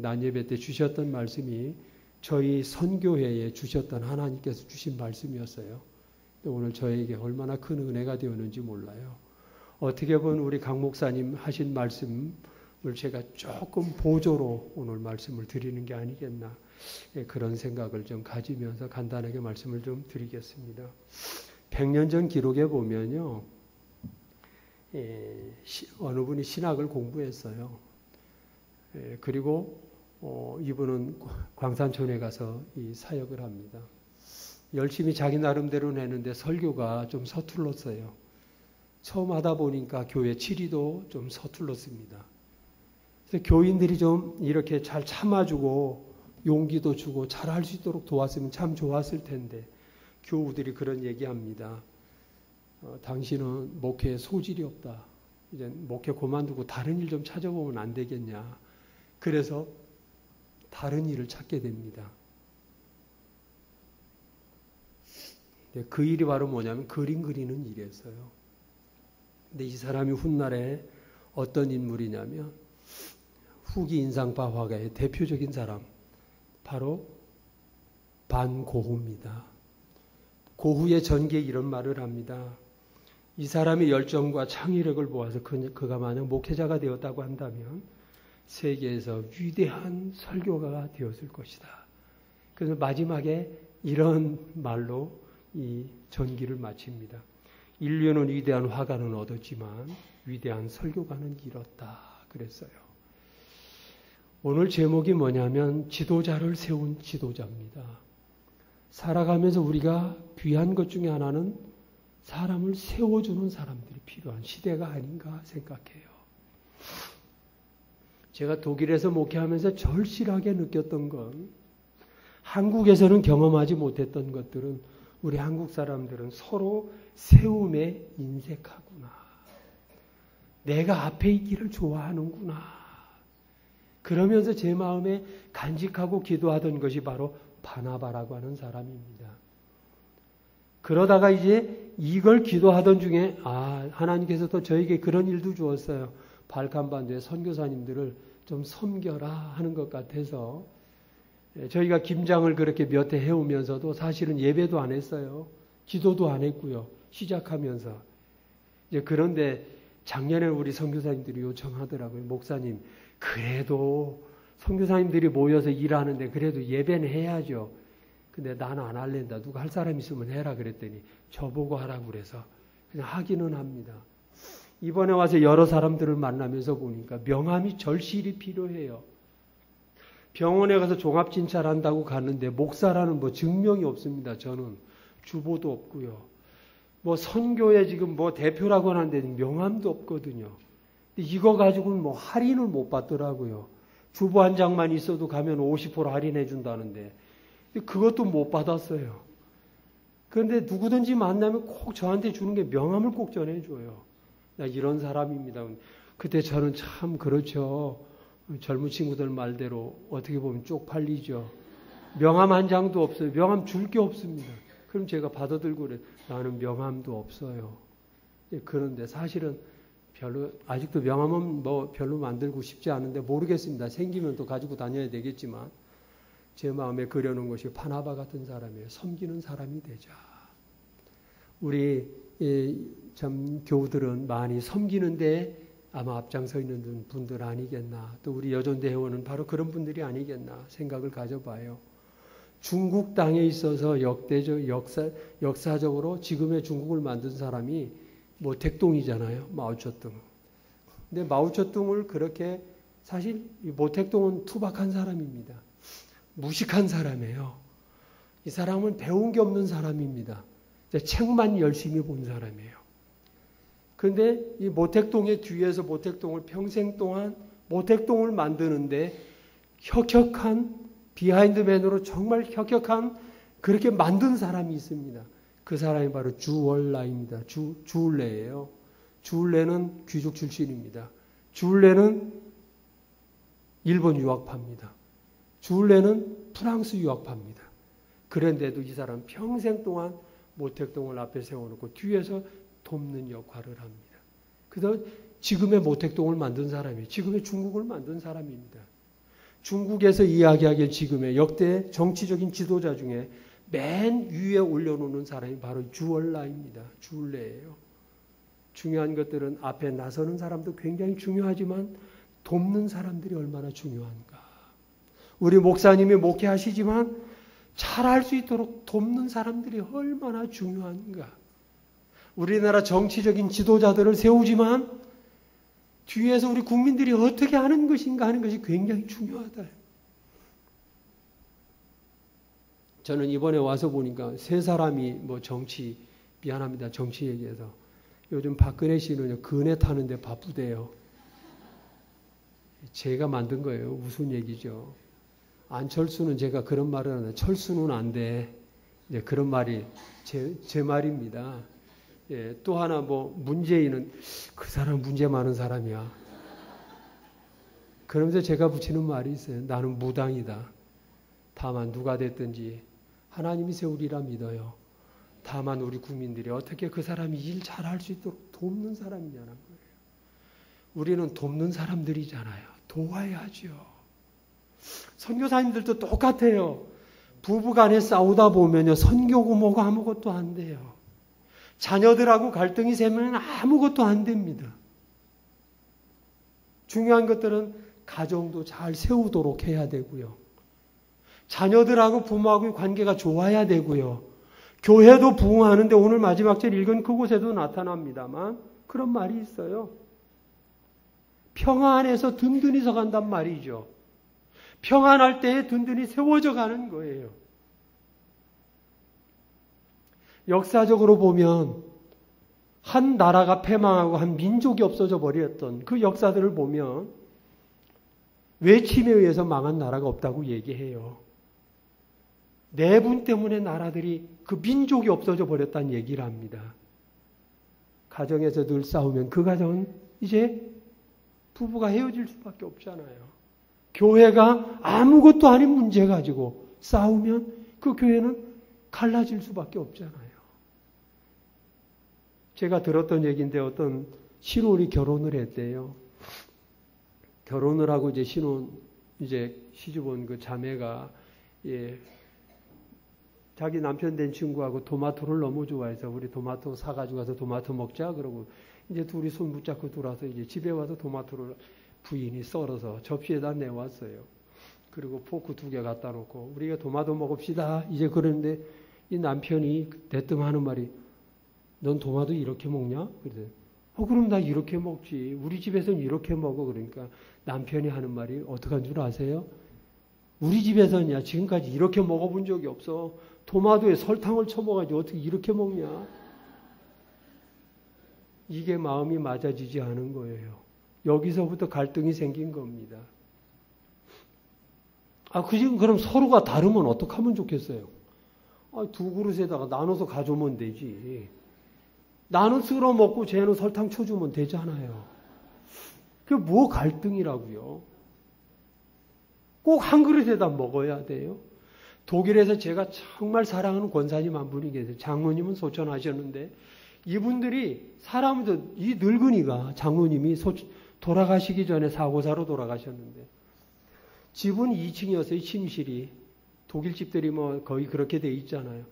난 예배 때 주셨던 말씀이 저희 선교회에 주셨던 하나님께서 주신 말씀이었어요. 오늘 저에게 얼마나 큰 은혜가 되었는지 몰라요. 어떻게 보면 우리 강 목사님 하신 말씀을 제가 조금 보조로 오늘 말씀을 드리는 게 아니겠나 그런 생각을 좀 가지면서 간단하게 말씀을 좀 드리겠습니다. 100년 전 기록에 보면요. 어느 분이 신학을 공부했어요. 그리고 이분은 광산촌에 가서 이 사역을 합니다. 열심히 자기 나름대로 내는데 설교가 좀 서툴렀어요. 처음 하다 보니까 교회 지리도 좀 서툴렀습니다. 그래서 교인들이 좀 이렇게 잘 참아주고 용기도 주고 잘 할 수 있도록 도왔으면 참 좋았을 텐데 교우들이 그런 얘기합니다. 당신은 목회에 소질이 없다. 이제 목회 그만두고 다른 일 좀 찾아보면 안 되겠냐. 그래서 다른 일을 찾게 됩니다. 그 일이 바로 뭐냐면 그림 그리는 일이었어요. 근데 이 사람이 훗날에 어떤 인물이냐면 후기 인상파 화가의 대표적인 사람 바로 반 고흐입니다. 고후의 전기에 이런 말을 합니다. 이 사람의 열정과 창의력을 보아서 그가 만약 목회자가 되었다고 한다면 세계에서 위대한 설교가가 되었을 것이다. 그래서 마지막에 이런 말로 이 전기를 마칩니다. 인류는 위대한 화가는 얻었지만 위대한 설교가는 잃었다. 그랬어요. 오늘 제목이 뭐냐면 지도자를 세운 지도자입니다. 살아가면서 우리가 귀한 것 중에 하나는 사람을 세워주는 사람들이 필요한 시대가 아닌가 생각해요. 제가 독일에서 목회하면서 절실하게 느꼈던 건 한국에서는 경험하지 못했던 것들은 우리 한국 사람들은 서로 세움에 인색하구나. 내가 앞에 있기를 좋아하는구나. 그러면서 제 마음에 간직하고 기도하던 것이 바로 바나바라고 하는 사람입니다. 그러다가 이제 이걸 기도하던 중에 하나님께서 또 저에게 그런 일도 주었어요. 발칸반도의 선교사님들을 좀 섬겨라 하는 것 같아서 저희가 김장을 그렇게 몇 해 해오면서도 사실은 예배도 안 했어요. 기도도 안 했고요. 시작하면서. 그런데 작년에 우리 선교사님들이 요청하더라고요. 목사님, 그래도 선교사님들이 모여서 일하는데 그래도 예배는 해야죠. 근데 나는 안 할랜다. 누가 할 사람 있으면 해라 그랬더니 저보고 하라고 그래서 그냥 하기는 합니다. 이번에 와서 여러 사람들을 만나면서 보니까 명함이 절실히 필요해요. 병원에 가서 종합진찰한다고 갔는데 목사라는 증명이 없습니다. 저는 주보도 없고요. 선교에 지금 대표라고 하는데 명함도 없거든요. 이거 가지고는 할인을 못 받더라고요. 주보 한 장만 있어도 가면 50% 할인해 준다는데 그것도 못 받았어요. 그런데 누구든지 만나면 꼭 저한테 주는 게 명함을 꼭 전해줘요. 나 이런 사람입니다. 그때 저는 참 그렇죠. 젊은 친구들 말대로 어떻게 보면 쪽팔리죠. 명함 한 장도 없어요. 명함 줄 게 없습니다. 그럼 제가 받아들고 그래. 나는 명함도 없어요. 그런데 사실은 아직도 명함은 별로 만들고 싶지 않은데 모르겠습니다. 생기면 또 가지고 다녀야 되겠지만 제 마음에 그려놓은 것이 바나바 같은 사람이에요. 섬기는 사람이 되자. 우리 참 교우들은 많이 섬기는데 아마 앞장서 있는 분들 아니겠나. 또 우리 여전대 회원은 바로 그런 분들이 아니겠나 생각을 가져봐요. 중국 땅에 있어서 역사적으로 지금의 중국을 만든 사람이 모택동이잖아요. 마오쩌둥. 근데 마오쩌둥을 그렇게 사실 모택동은 투박한 사람입니다. 무식한 사람이에요. 이 사람은 배운 게 없는 사람입니다. 책만 열심히 본 사람이에요. 그런데 이 모택동의 뒤에서 모택동을 평생 동안 모택동을 만드는데 혁혁한 비하인드맨으로 정말 혁혁한 그렇게 만든 사람이 있습니다. 그 사람이 바로 주월라입니다. 주울레예요. 주울레는 귀족 출신입니다. 주울레는 일본 유학파입니다. 주울레는 프랑스 유학파입니다. 그런데도 이 사람 평생 동안 모택동을 앞에 세워놓고 뒤에서 돕는 역할을 합니다. 그래서 지금의 모택동을 만든 사람이에요. 지금의 중국을 만든 사람입니다. 중국에서 이야기하길 지금의 역대 정치적인 지도자 중에 맨 위에 올려놓는 사람이 바로 주월라입니다. 주울레예요. 중요한 것들은 앞에 나서는 사람도 굉장히 중요하지만 돕는 사람들이 얼마나 중요한가. 우리 목사님이 목회하시지만 잘할 수 있도록 돕는 사람들이 얼마나 중요한가. 우리나라 정치적인 지도자들을 세우지만 뒤에서 우리 국민들이 어떻게 하는 것인가 하는 것이 굉장히 중요하다. 저는 이번에 와서 보니까 세 사람이 미안합니다. 정치 얘기해서. 요즘 박근혜 씨는 근에 타는데 바쁘대요. 제가 만든 거예요. 무슨 얘기죠. 안철수는 제가 그런 말을 하는데 철수는 안 돼. 그런 말이 제 말입니다. 또 하나 문재인은 그 사람 문제 많은 사람이야. 그러면서 제가 붙이는 말이 있어요. 나는 무당이다. 다만 누가 됐든지 하나님이 세우리라 믿어요. 다만 우리 국민들이 어떻게 그 사람이 일 잘할 수 있도록 돕는 사람이냐는 거예요. 우리는 돕는 사람들이잖아요. 도와야죠. 선교사님들도 똑같아요. 부부간에 싸우다 보면요, 선교고 뭐고 아무것도 안 돼요. 자녀들하고 갈등이 생기면 아무것도 안 됩니다. 중요한 것들은 가정도 잘 세우도록 해야 되고요. 자녀들하고 부모하고의 관계가 좋아야 되고요. 교회도 부흥하는데 오늘 마지막 절 읽은 그곳에도 나타납니다만 그런 말이 있어요. 평안해서 든든히 서간단 말이죠. 평안할 때에 든든히 세워져 가는 거예요. 역사적으로 보면 한 나라가 패망하고 한 민족이 없어져 버렸던 그 역사들을 보면 외침에 의해서 망한 나라가 없다고 얘기해요. 내분 때문에 나라들이 그 민족이 없어져 버렸다는 얘기를 합니다. 가정에서 늘 싸우면 그 가정은 이제 부부가 헤어질 수밖에 없잖아요. 교회가 아무것도 아닌 문제 가지고 싸우면 그 교회는 갈라질 수밖에 없잖아요. 제가 들었던 얘기인데 어떤 신혼이 결혼을 했대요. 결혼을 하고 이제 시집 온 그 자매가 자기 남편 된 친구하고 토마토를 너무 좋아해서 우리 토마토 사가지고 가서 토마토 먹자 그러고 이제 둘이 손 붙잡고 들어와서 이제 집에 와서 토마토를 부인이 썰어서 접시에다 내왔어요. 그리고 포크 2개 갖다 놓고 우리가 토마토 먹읍시다. 이제 그러는데 이 남편이 대뜸 하는 말이 넌 토마토 이렇게 먹냐? 그래서 그럼 나 이렇게 먹지. 우리 집에서는 이렇게 먹어. 그러니까 남편이 하는 말이 어떻게 한 줄 아세요? 우리 집에서는 지금까지 이렇게 먹어본 적이 없어. 토마토에 설탕을 쳐먹어가지고 어떻게 이렇게 먹냐? 이게 마음이 맞아지지 않은 거예요. 여기서부터 갈등이 생긴 겁니다. 그럼 서로가 다르면 어떻게 하면 좋겠어요? 2그릇에다가 나눠서 가져오면 되지. 나는 쓸어 먹고 쟤는 설탕 쳐주면 되잖아요. 그게 뭐 갈등이라고요? 꼭 한 그릇에다 먹어야 돼요. 독일에서 제가 정말 사랑하는 권사님 한 분이 계세요. 장로님은 소천하셨는데 이분들이 이 늙은이가 장로님이 돌아가시기 전에 사고사로 돌아가셨는데 집은 2층이었어요. 침실이. 독일 집들이 뭐 거의 그렇게 돼 있잖아요.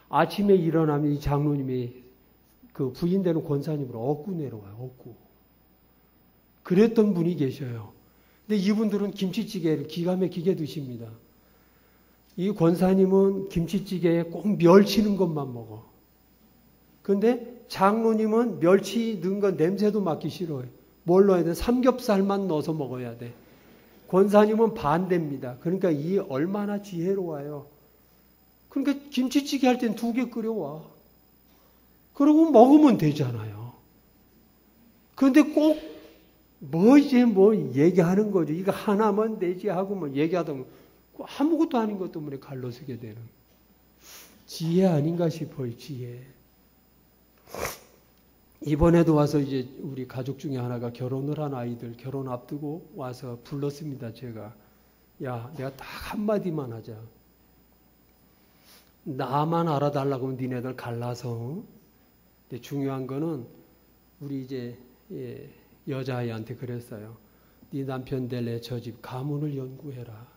아침에 일어나면 이 장로님이 그 부인되는 권사님으로 얻고 내려와요. 얻고. 그랬던 분이 계셔요. 근데 이분들은 김치찌개를 기가 막히게 드십니다. 이 권사님은 김치찌개에 꼭 멸치 넣은 것만 먹어. 근데 장로님은 멸치 넣은 건 냄새도 맡기 싫어요. 뭘 넣어야 돼? 삼겹살만 넣어서 먹어야 돼. 권사님은 반대입니다. 그러니까 이 얼마나 지혜로워요. 그러니까 김치찌개 할 땐 2개 끓여와. 그러고 먹으면 되잖아요. 그런데 꼭 얘기하는 거죠. 이거 하나만 되지 하고 얘기하다 보면 아무것도 아닌 것 때문에 갈라서게 되는 지혜 아닌가 싶어요. 지혜. 이번에도 와서 이제 우리 가족 중에 하나가 결혼을 한 아이들 결혼 앞두고 와서 불렀습니다. 제가 내가 딱 한마디만 하자. 나만 알아달라고 하면 니네들 갈라서. 근데 중요한 거는 우리 이제 여자아이한테 그랬어요. 네 남편 될래 저 집 가문을 연구해라.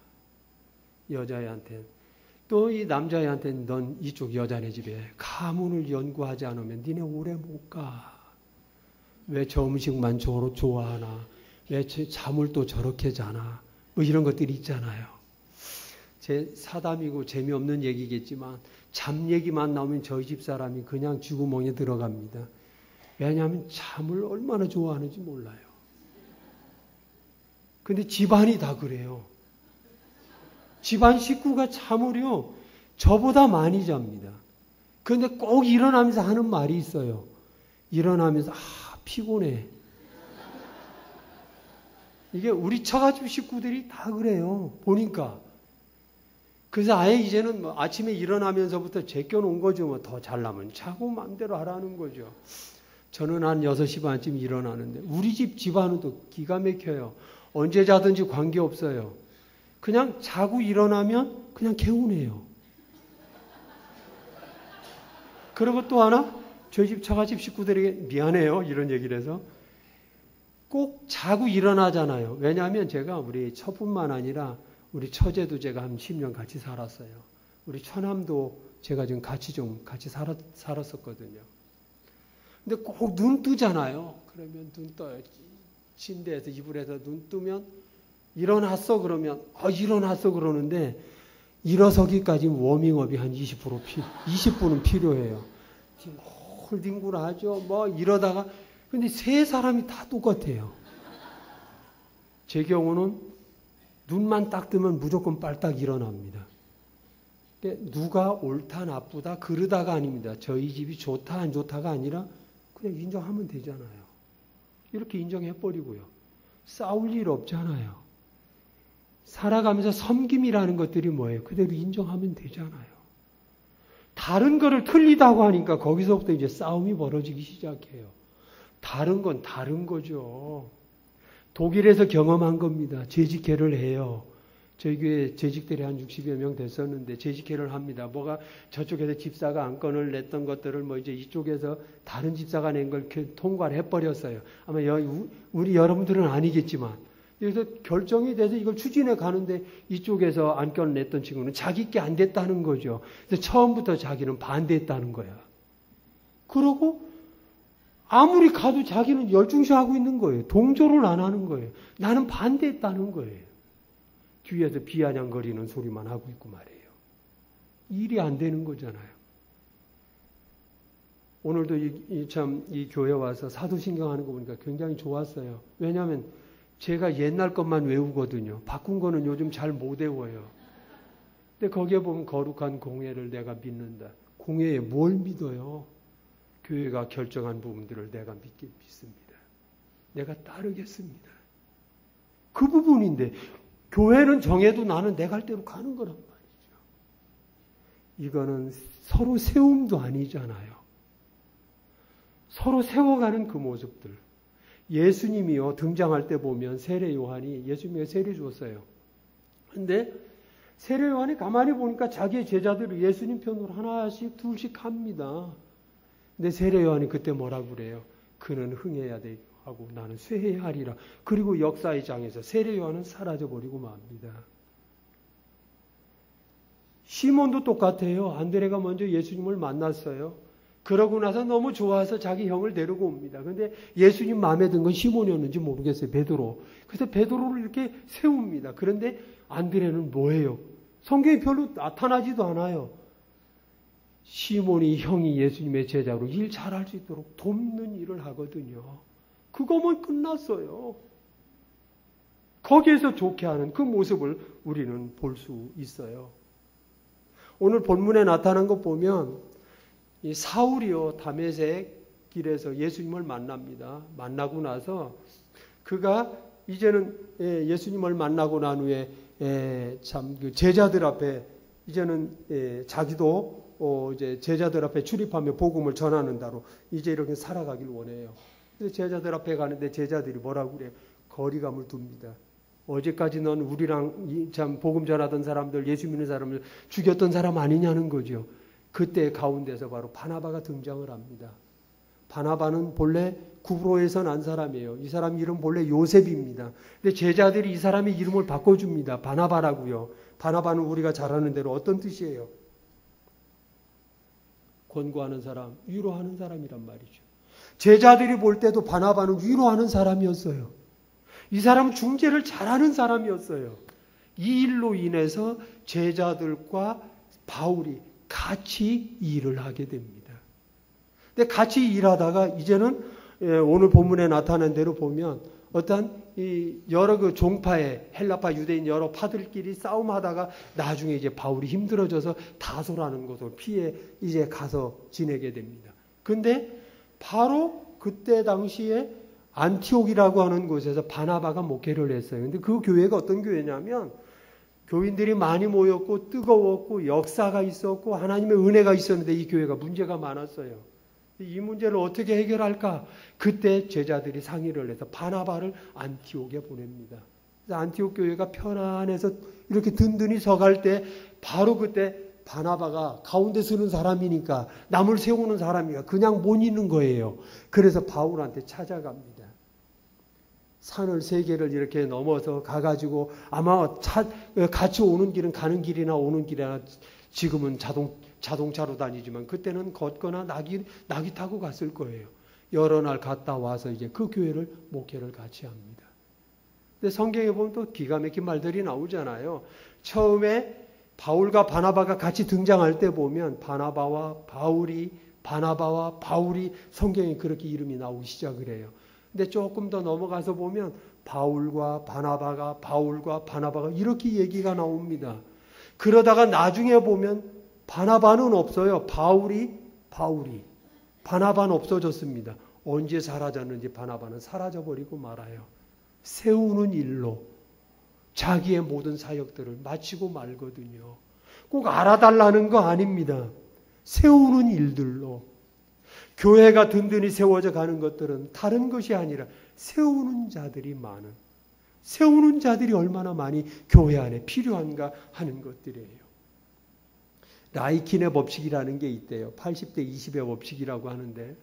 여자아이한테. 또 이 남자아이한테는 넌 이쪽 여자네 집에 가문을 연구하지 않으면 니네 오래 못 가. 왜 저 음식만 저로 좋아하나? 왜 잠을 또 저렇게 자나? 이런 것들이 있잖아요. 제 사담이고 재미없는 얘기겠지만 잠 얘기만 나오면 저희 집 사람이 그냥 쥐구멍에 들어갑니다. 왜냐하면 잠을 얼마나 좋아하는지 몰라요. 근데 집안이 다 그래요. 집안 식구가 잠을요, 저보다 많이 잡니다. 그런데 꼭 일어나면서 하는 말이 있어요. 일어나면서, 피곤해. 이게 우리 처가집 식구들이 다 그래요. 보니까. 그래서 아예 이제는 아침에 일어나면서부터 제껴놓은 거죠. 더 잘나면 자고 마음대로 하라는 거죠. 저는 한 6시 반쯤 일어나는데 우리 집 집안은 또 기가 막혀요. 언제 자든지 관계없어요. 그냥 자고 일어나면 그냥 개운해요. 그리고 또 하나 저희 집 처가집 식구들에게 미안해요. 이런 얘기를 해서 꼭 자고 일어나잖아요. 왜냐하면 제가 우리 처뿐만 아니라 우리 처제도 제가 한 10년 같이 살았어요. 우리 처남도 제가 지금 같이 살았었거든요. 근데 꼭 눈 뜨잖아요. 그러면 눈 떠요. 침대에서 이불에서 눈 뜨면 일어났어 그러면 일어났어 그러는데 일어서기까지 워밍업이 한 20분은 필요해요. 홀딩구라 하죠. 뭐 이러다가 근데 세 사람이 다 똑같아요. 제 경우는 눈만 딱 뜨면 무조건 빨딱 일어납니다. 근데 누가 옳다 나쁘다 그러다가 아닙니다. 저희 집이 좋다 안 좋다가 아니라 그냥 인정하면 되잖아요. 이렇게 인정해버리고요. 싸울 일 없잖아요. 살아가면서 섬김이라는 것들이 뭐예요? 그대로 인정하면 되잖아요. 다른 거를 틀리다고 하니까 거기서부터 이제 싸움이 벌어지기 시작해요. 다른 건 다른 거죠. 독일에서 경험한 겁니다. 재직회를 해요. 저희 교회 재직들이 한 60여 명 됐었는데 재직회를 합니다. 뭐가 저쪽에서 집사가 안건을 냈던 것들을 뭐 이제 이쪽에서 다른 집사가 낸 걸 통과를 해버렸어요. 아마 우리 여러분들은 아니겠지만 그래서 결정이 돼서 이걸 추진해 가는데 이쪽에서 안건을 냈던 친구는 자기께 안 됐다는 거죠. 그래서 처음부터 자기는 반대했다는 거야. 그러고 아무리 가도 자기는 열중시하고 있는 거예요. 동조를 안 하는 거예요. 나는 반대했다는 거예요. 뒤에서 비아냥거리는 소리만 하고 있고 말이에요. 일이 안 되는 거잖아요. 오늘도 이 교회 와서 사도신경 하는 거 보니까 굉장히 좋았어요. 왜냐하면 제가 옛날 것만 외우거든요. 바꾼 거는 요즘 잘 못 외워요. 근데 거기에 보면 거룩한 공회를 내가 믿는다. 공회에 뭘 믿어요? 교회가 결정한 부분들을 내가 믿습니다. 내가 따르겠습니다. 그 부분인데 교회는 정해도 나는 내 갈 대로 가는 거란 말이죠. 이거는 서로 세움도 아니잖아요. 서로 세워가는 그 모습들. 예수님이요 등장할 때 보면 세례 요한이 예수님에게 세례 줬어요. 근데 세례 요한이 가만히 보니까 자기의 제자들을 예수님 편으로 하나씩 둘씩 합니다. 근데 세례 요한이 그때 뭐라고 그래요? 그는 흥해야 되고 하고 나는 쇠해야 하리라. 그리고 역사의 장에서 세례 요한은 사라져버리고 맙니다. 시몬도 똑같아요. 안드레가 먼저 예수님을 만났어요. 그러고 나서 너무 좋아서 자기 형을 데리고 옵니다. 그런데 예수님 마음에 든 건 시몬이었는지 모르겠어요. 베드로. 그래서 베드로를 이렇게 세웁니다. 그런데 안드레는 뭐예요? 성경이 별로 나타나지도 않아요. 시몬이 형이 예수님의 제자로 일 잘할 수 있도록 돕는 일을 하거든요. 그거면 끝났어요. 거기에서 좋게 하는 그 모습을 우리는 볼 수 있어요. 오늘 본문에 나타난 것 보면 이 사울이요 다메섹 길에서 예수님을 만납니다. 만나고 나서 그가 이제는 예수님을 만나고 난 후에 참 그 제자들 앞에 이제는 자기도 이제 제자들 앞에 출입하며 복음을 전하는 다로 이제 이렇게 살아가길 원해요. 그래서 제자들 앞에 가는데 제자들이 뭐라고 그래요? 거리감을 둡니다. 어제까지 넌 우리랑 참 복음 전하던 사람들, 예수 믿는 사람을 죽였던 사람 아니냐는 거죠. 그때 가운데서 바로 바나바가 등장을 합니다. 바나바는 본래 구브로에서 난 사람이에요. 이 사람 이름 본래 요셉입니다. 근데 제자들이 이 사람의 이름을 바꿔줍니다. 바나바라고요. 바나바는 우리가 잘 아는 대로 어떤 뜻이에요? 권고하는 사람, 위로하는 사람이란 말이죠. 제자들이 볼 때도 바나바는 위로하는 사람이었어요. 이 사람은 중재를 잘하는 사람이었어요. 이 일로 인해서 제자들과 바울이 같이 일을 하게 됩니다. 근데 같이 일하다가 이제는 오늘 본문에 나타난 대로 보면 어떤 여러 그 종파의 헬라파 유대인 여러 파들끼리 싸움하다가 나중에 이제 바울이 힘들어져서 다소라는 곳을 피해 이제 가서 지내게 됩니다. 근데 바로 그때 당시에 안티옥이라고 하는 곳에서 바나바가 목회를 했어요. 근데 그 교회가 어떤 교회냐면 교인들이 많이 모였고 뜨거웠고 역사가 있었고 하나님의 은혜가 있었는데 이 교회가 문제가 많았어요. 이 문제를 어떻게 해결할까? 그때 제자들이 상의를 해서 바나바를 안티옥에 보냅니다. 그래서 안티옥 교회가 편안해서 이렇게 든든히 서갈 때 바로 그때 바나바가 가운데 서는 사람이니까 남을 세우는 사람이니까 그냥 못 있는 거예요. 그래서 바울한테 찾아갑니다. 산을 3개를 이렇게 넘어서 가가지고 아마 같이 오는 길은 가는 길이나 오는 길이나 지금은 자동차로 다니지만 그때는 걷거나 나귀 타고 갔을 거예요. 여러 날 갔다 와서 이제 그 교회를 목회를 같이 합니다. 근데 성경에 보면 또 기가 막힌 말들이 나오잖아요. 처음에 바울과 바나바가 같이 등장할 때 보면 바나바와 바울이 성경에 그렇게 이름이 나오기 시작을 해요. 근데 조금 더 넘어가서 보면 바울과 바나바가 이렇게 얘기가 나옵니다. 그러다가 나중에 보면 바나바는 없어요. 바울이 바나바는 없어졌습니다. 언제 사라졌는지 바나바는 사라져버리고 말아요. 세우는 일로 자기의 모든 사역들을 마치고 말거든요. 꼭 알아달라는 거 아닙니다. 세우는 일들로 교회가 든든히 세워져 가는 것들은 다른 것이 아니라 세우는 자들이 세우는 자들이 얼마나 많이 교회 안에 필요한가 하는 것들이에요. 라이킨의 법칙이라는 게 있대요. 80대 20의 법칙이라고 하는데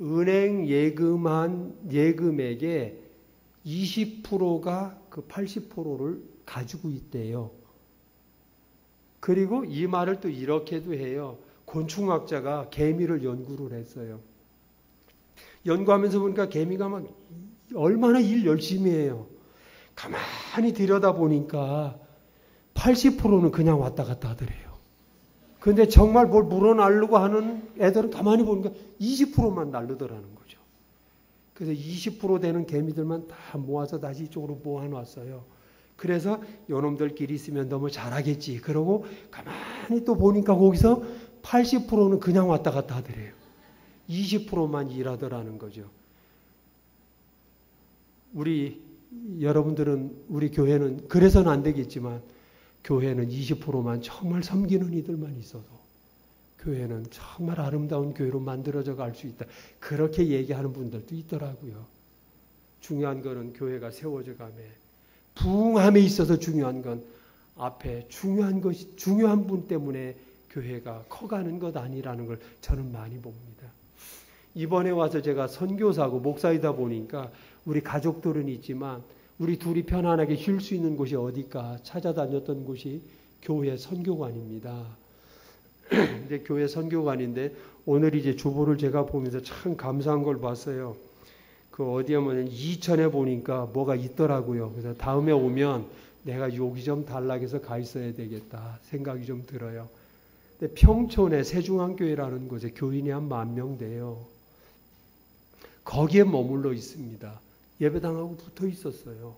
은행 예금한 예금액의 20%가 그 80%를 가지고 있대요. 그리고 이 말을 또 이렇게도 해요. 곤충학자가 개미를 연구를 했어요. 연구하면서 보니까 개미가 막 얼마나 일 열심히 해요. 가만히 들여다보니까 80%는 그냥 왔다 갔다 하더래요. 근데 정말 뭘 물어나르고 하는 애들은 가만히 보니까 20%만 나르더라는 거죠. 그래서 20% 되는 개미들만 다 모아서 다시 이쪽으로 모아놨어요. 그래서 요놈들끼리 있으면 너무 잘하겠지. 그러고 가만히 또 보니까 거기서 80%는 그냥 왔다 갔다 하더래요. 20%만 일하더라는 거죠. 여러분들은 우리 교회는 그래서는 안 되겠지만 교회는 20%만 정말 섬기는 이들만 있어도 교회는 정말 아름다운 교회로 만들어져 갈 수 있다. 그렇게 얘기하는 분들도 있더라고요. 중요한 거는 교회가 세워져 가며 부흥함에 있어서 중요한 건 앞에 중요한 분 때문에 교회가 커가는 것 아니라는 걸 저는 많이 봅니다. 이번에 와서 제가 선교사고 목사이다 보니까 우리 가족들은 있지만 우리 둘이 편안하게 쉴 수 있는 곳이 어딜까 찾아다녔던 곳이 교회 선교관입니다. 근데 교회 선교관인데 오늘 이제 주보를 제가 보면서 참 감사한 걸 봤어요. 그 어디에 보면 이천에 보니까 뭐가 있더라고요. 그래서 다음에 오면 내가 여기 좀 단락해서 가 있어야 되겠다 생각이 좀 들어요. 근데 평촌에 세중앙교회라는 곳에 교인이 한 10,000명 돼요. 거기에 머물러 있습니다. 예배당하고 붙어 있었어요.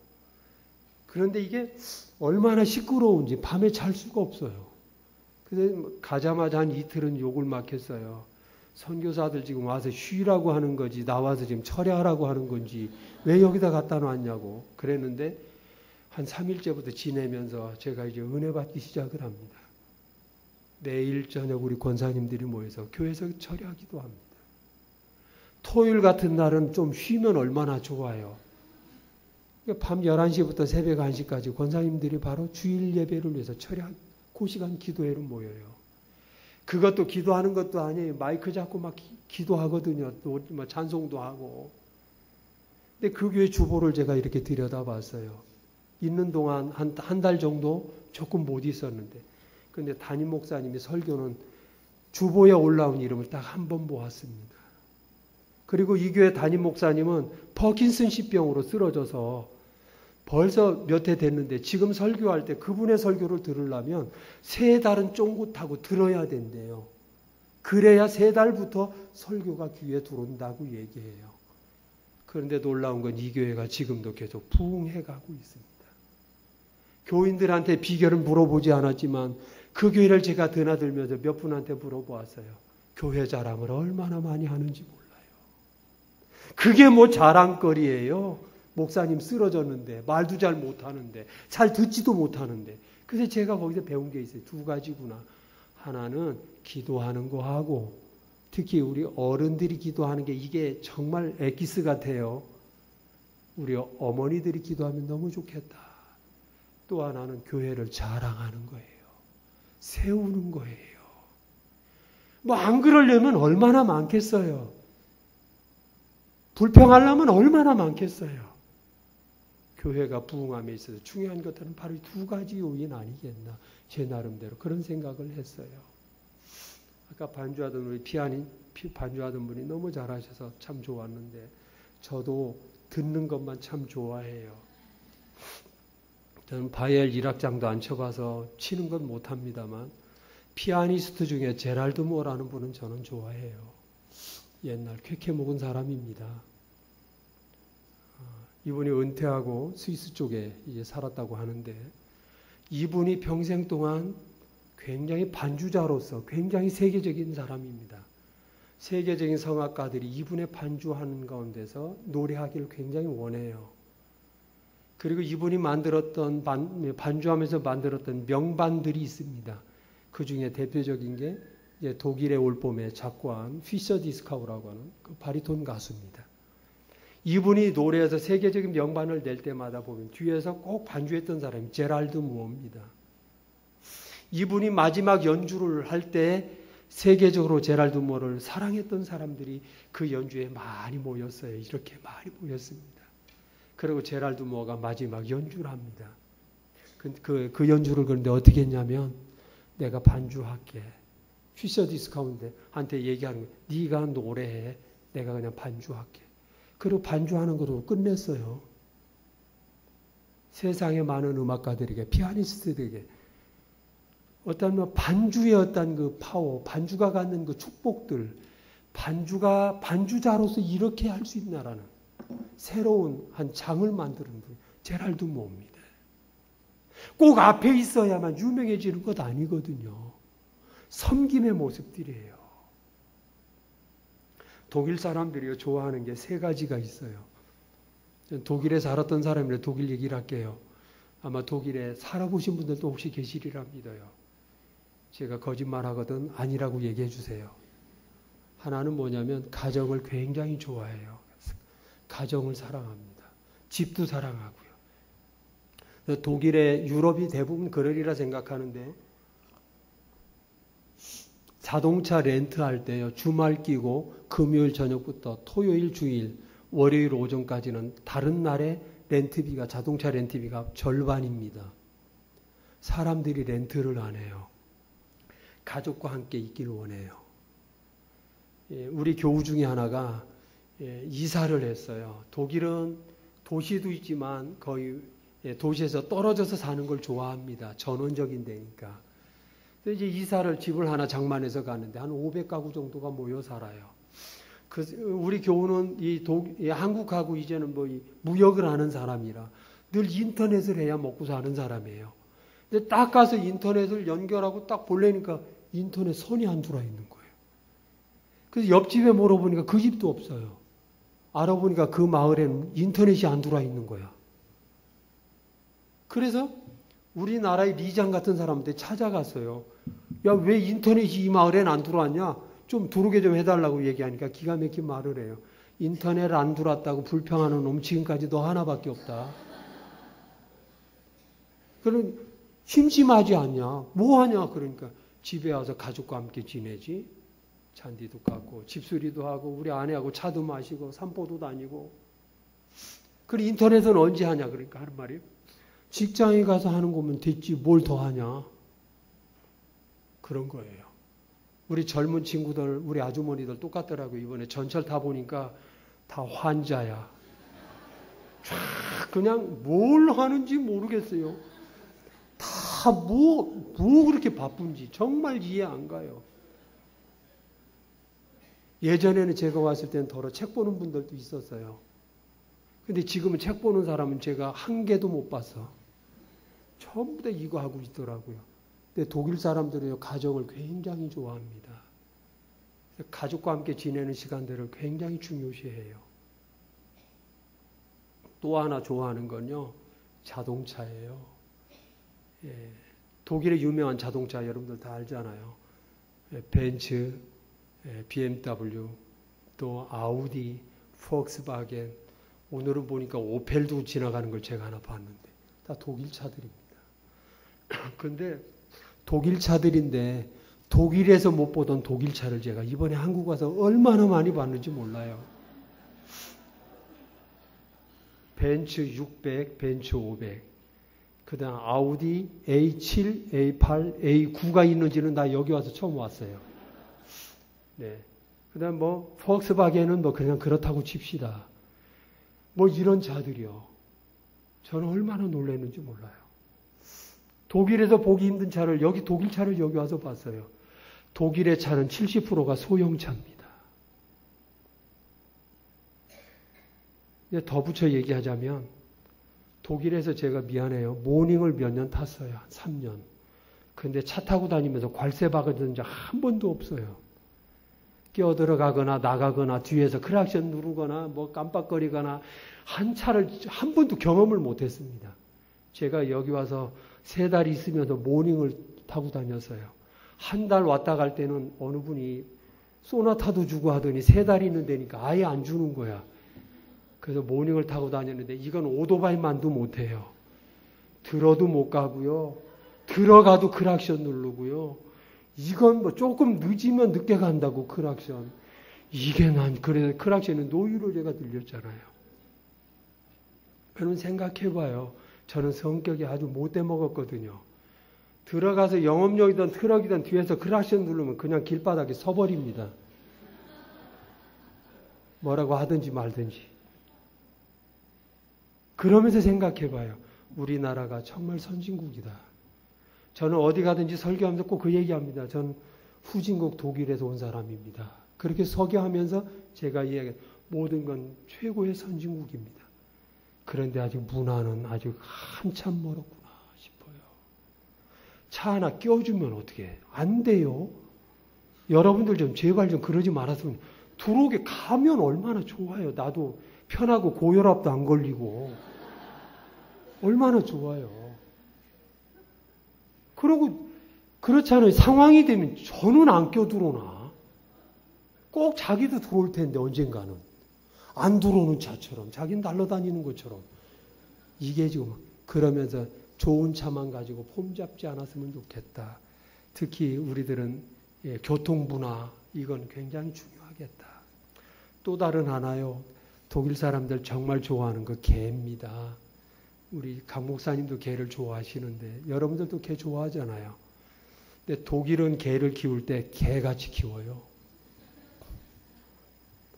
그런데 이게 얼마나 시끄러운지 밤에 잘 수가 없어요. 그래서 가자마자 한 이틀은 욕을 막 했어요. 선교사들 지금 와서 쉬라고 하는 거지 나와서 지금 철야하라고 하는 건지 왜 여기다 갖다 놨냐고 그랬는데 한 3일째부터 지내면서 제가 이제 은혜 받기 시작을 합니다. 매일 저녁 우리 권사님들이 모여서 교회에서 철야기도 합니다. 토요일 같은 날은 좀 쉬면 얼마나 좋아요. 밤 11시부터 새벽 1시까지 권사님들이 바로 주일 예배를 위해서 철야 그 시간 기도회로 모여요. 그것도 기도하는 것도 아니에요. 마이크 잡고 막 기도하거든요. 또 뭐 찬송도 하고. 근데 그 교회 주보를 제가 이렇게 들여다봤어요. 있는 동안 한 달 정도 조금 못 있었는데. 근데 담임 목사님이 설교는 주보에 올라온 이름을 딱 한 번 보았습니다. 그리고 이 교회 담임 목사님은 퍼킨슨십병으로 쓰러져서 벌써 몇 해 됐는데 지금 설교할 때 그분의 설교를 들으려면 3달은 쫑긋하고 들어야 된대요. 그래야 3달부터 설교가 귀에 들어온다고 얘기해요. 그런데 놀라운 건 이 교회가 지금도 계속 부흥해가고 있습니다. 교인들한테 비결은 물어보지 않았지만 그 교회를 제가 드나들면서 몇 분한테 물어보았어요. 교회 자랑을 얼마나 많이 하는지 몰라요. 그게 뭐 자랑거리예요. 목사님 쓰러졌는데 말도 잘 못하는데 잘 듣지도 못하는데. 그래서 제가 거기서 배운 게 있어요. 2가지구나. 하나는 기도하는 거 하고 특히 우리 어른들이 기도하는 게 이게 정말 엑기스 같아요. 우리 어머니들이 기도하면 너무 좋겠다. 또 하나는 교회를 자랑하는 거예요. 세우는 거예요. 뭐 안 그러려면 얼마나 많겠어요. 불평하려면 얼마나 많겠어요. 교회가 부흥함에 있어서 중요한 것들은 바로 이 두 가지 요인 아니겠나. 제 나름대로 그런 생각을 했어요. 아까 반주하던 우리 반주하던 분이 너무 잘하셔서 참 좋았는데 저도 듣는 것만 참 좋아해요. 저는 바이엘 1악장도 안 쳐봐서 치는 건 못합니다만 피아니스트 중에 제랄드 모어라는 분은 저는 좋아해요. 옛날 쾌쾌 먹은 사람입니다. 이분이 은퇴하고 스위스 쪽에 이제 살았다고 하는데 이분이 평생 동안 굉장히 반주자로서 굉장히 세계적인 사람입니다. 세계적인 성악가들이 이분의 반주하는 가운데서 노래하기를 굉장히 원해요. 그리고 이분이 만들었던 반주하면서 만들었던 명반들이 있습니다. 그 중에 대표적인 게 이제 독일의 올봄에 작곡한 피셔 디스카우라고 하는 그 바리톤 가수입니다. 이분이 노래에서 세계적인 명반을 낼 때마다 보면 뒤에서 꼭 반주했던 사람이 제랄드 무어입니다. 이분이 마지막 연주를 할 때 세계적으로 제랄드 무어를 사랑했던 사람들이 그 연주에 많이 모였어요. 이렇게 많이 모였습니다. 그리고 제랄드 무어가 마지막 연주를 합니다. 그 연주를 그런데 어떻게 했냐면 내가 반주할게. 피셔 디스카운트한테 얘기하는 거예요. 네가 노래해. 내가 그냥 반주할게. 그리고 반주하는 것으로 끝냈어요. 세상의 많은 음악가들에게, 피아니스트들에게 어떤 반주의 어떤 그 파워, 반주가 갖는 그 축복들, 반주자로서 이렇게 할 수 있나라는 새로운 한 장을 만드는 분, 제랄드 무어입니다. 꼭 앞에 있어야만 유명해지는 것 아니거든요. 섬김의 모습들이에요. 독일 사람들이 좋아하는 게 세 가지가 있어요. 독일에 살았던 사람이라 독일 얘기를 할게요. 아마 독일에 살아보신 분들도 혹시 계시리라 믿어요. 제가 거짓말하거든 아니라고 얘기해 주세요. 하나는 뭐냐면 가정을 굉장히 좋아해요. 가정을 사랑합니다. 집도 사랑하고요. 독일의 유럽이 대부분 그러리라 생각하는데 자동차 렌트할 때요. 주말 끼고 금요일 저녁부터 토요일 주일 월요일 오전까지는 다른 날의 렌트비가 자동차 렌트비가 절반입니다. 사람들이 렌트를 안 해요. 가족과 함께 있기를 원해요. 우리 교우 중에 하나가 이사를 했어요. 독일은 도시도 있지만 거의 도시에서 떨어져서 사는 걸 좋아합니다. 전원적인 데니까. 이제 이사를 집을 하나 장만해서 가는데 한 500가구 정도가 모여 살아요. 우리 교우는 한국하고 이제는 무역을 하는 사람이라 늘 인터넷을 해야 먹고 사는 사람이에요. 근데 딱 가서 인터넷을 연결하고 딱 보려니까 인터넷 선이 안 들어와 있는 거예요. 그래서 옆집에 물어보니까 그 집도 없어요. 알아보니까 그 마을에는 인터넷이 안 들어와 있는 거야. 그래서 우리나라의 리장 같은 사람한테 찾아갔어요. 야, 왜 인터넷이 이 마을에는 안 들어왔냐? 좀 들어오게 좀 해달라고 얘기하니까 기가 막힌 말을 해요. 인터넷 안 들어왔다고 불평하는 놈 지금까지 너 하나밖에 없다. 그럼 심심하지 않냐? 뭐 하냐? 그러니까 집에 와서 가족과 함께 지내지. 잔디도 깎고 집수리도 하고 우리 아내하고 차도 마시고 산보도 다니고. 그리고 인터넷은 언제 하냐? 그러니까 하는 말이에요. 직장에 가서 하는 거면 됐지 뭘 더 하냐? 그런 거예요. 우리 젊은 친구들, 우리 아주머니들 똑같더라고요. 이번에 전철 타보니까 다 환자야. 그냥 뭘 하는지 모르겠어요. 다 뭐 그렇게 바쁜지 정말 이해 안 가요. 예전에는 제가 왔을 때는 더러 책 보는 분들도 있었어요. 근데 지금은 책 보는 사람은 제가 한 개도 못 봤어. 전부 다 이거 하고 있더라고요. 근데 독일 사람들은 가정을 굉장히 좋아합니다. 가족과 함께 지내는 시간들을 굉장히 중요시해요. 또 하나 좋아하는 건요. 자동차예요. 독일의 유명한 자동차 여러분들 다 알잖아요. 벤츠, BMW, 또 아우디, 폭스바겐, 오늘은 보니까 오펠도 지나가는 걸 제가 하나 봤는데 다 독일 차들입니다. 근데 독일 차들인데 독일에서 못 보던 독일 차를 제가 이번에 한국 와서 얼마나 많이 봤는지 몰라요. 벤츠 600, 벤츠 500, 그 다음 아우디 A7, A8, A9가 있는지는 나 여기 와서 처음 왔어요. 네. 그 다음 폭스바겐은 그냥 그렇다고 칩시다. 이런 차들이요. 저는 얼마나 놀랐는지 몰라요. 독일에서 보기 힘든 차를, 독일 차를 여기 와서 봤어요. 독일의 차는 70%가 소형차입니다. 더 붙여 얘기하자면, 독일에서 제가 미안해요. 모닝을 몇 년 탔어요. 한 3년. 근데 차 타고 다니면서 관세 받은 적 한 번도 없어요. 끼어들어가거나 나가거나 뒤에서 크락션 누르거나 깜빡거리거나 한 차를 한 번도 경험을 못했습니다. 제가 여기 와서 3달 있으면서 모닝을 타고 다녔어요. 한 달 왔다 갈 때는 어느 분이 소나타도 주고 하더니 3달 있는 데니까 아예 안 주는 거야. 그래서 모닝을 타고 다녔는데 이건 오토바이만도 못해요. 들어도 못 가고요. 들어가도 크락션 누르고요. 이건 조금 늦으면 늦게 간다고 크락션. 이게 그래서 크락션은 노유로 제가 들렸잖아요. 여러분 생각해봐요. 저는 성격이 아주 못돼 먹었거든요. 들어가서 영업용이든 트럭이든 뒤에서 크락션 누르면 그냥 길바닥에 서버립니다. 뭐라고 하든지 말든지. 그러면서 생각해봐요. 우리나라가 정말 선진국이다. 저는 어디 가든지 설교하면서 꼭 그 얘기합니다. 저는 후진국 독일에서 온 사람입니다. 그렇게 설교하면서 제가 이야기 모든 건 최고의 선진국입니다. 그런데 아직 문화는 아직 한참 멀었구나 싶어요. 차 하나 껴주면 어떻게 안 돼요? 여러분들 좀 제발 좀 그러지 말았으면 들어오게 가면 얼마나 좋아요. 나도 편하고 고혈압도 안 걸리고 얼마나 좋아요. 그러고 그렇잖아요. 상황이 되면 저는 안 껴들어오나. 꼭 자기도 들어올 텐데 언젠가는. 안 들어오는 차처럼 자기는 날아다니는 것처럼. 이게 지금 그러면서 좋은 차만 가지고 폼 잡지 않았으면 좋겠다. 특히 우리들은 교통문화 이건 굉장히 중요하겠다. 또 다른 하나요. 독일 사람들 정말 좋아하는 거 개입니다. 우리 강 목사님도 개를 좋아하시는데 여러분들도 개 좋아하잖아요. 근데 독일은 개를 키울 때 개같이 키워요.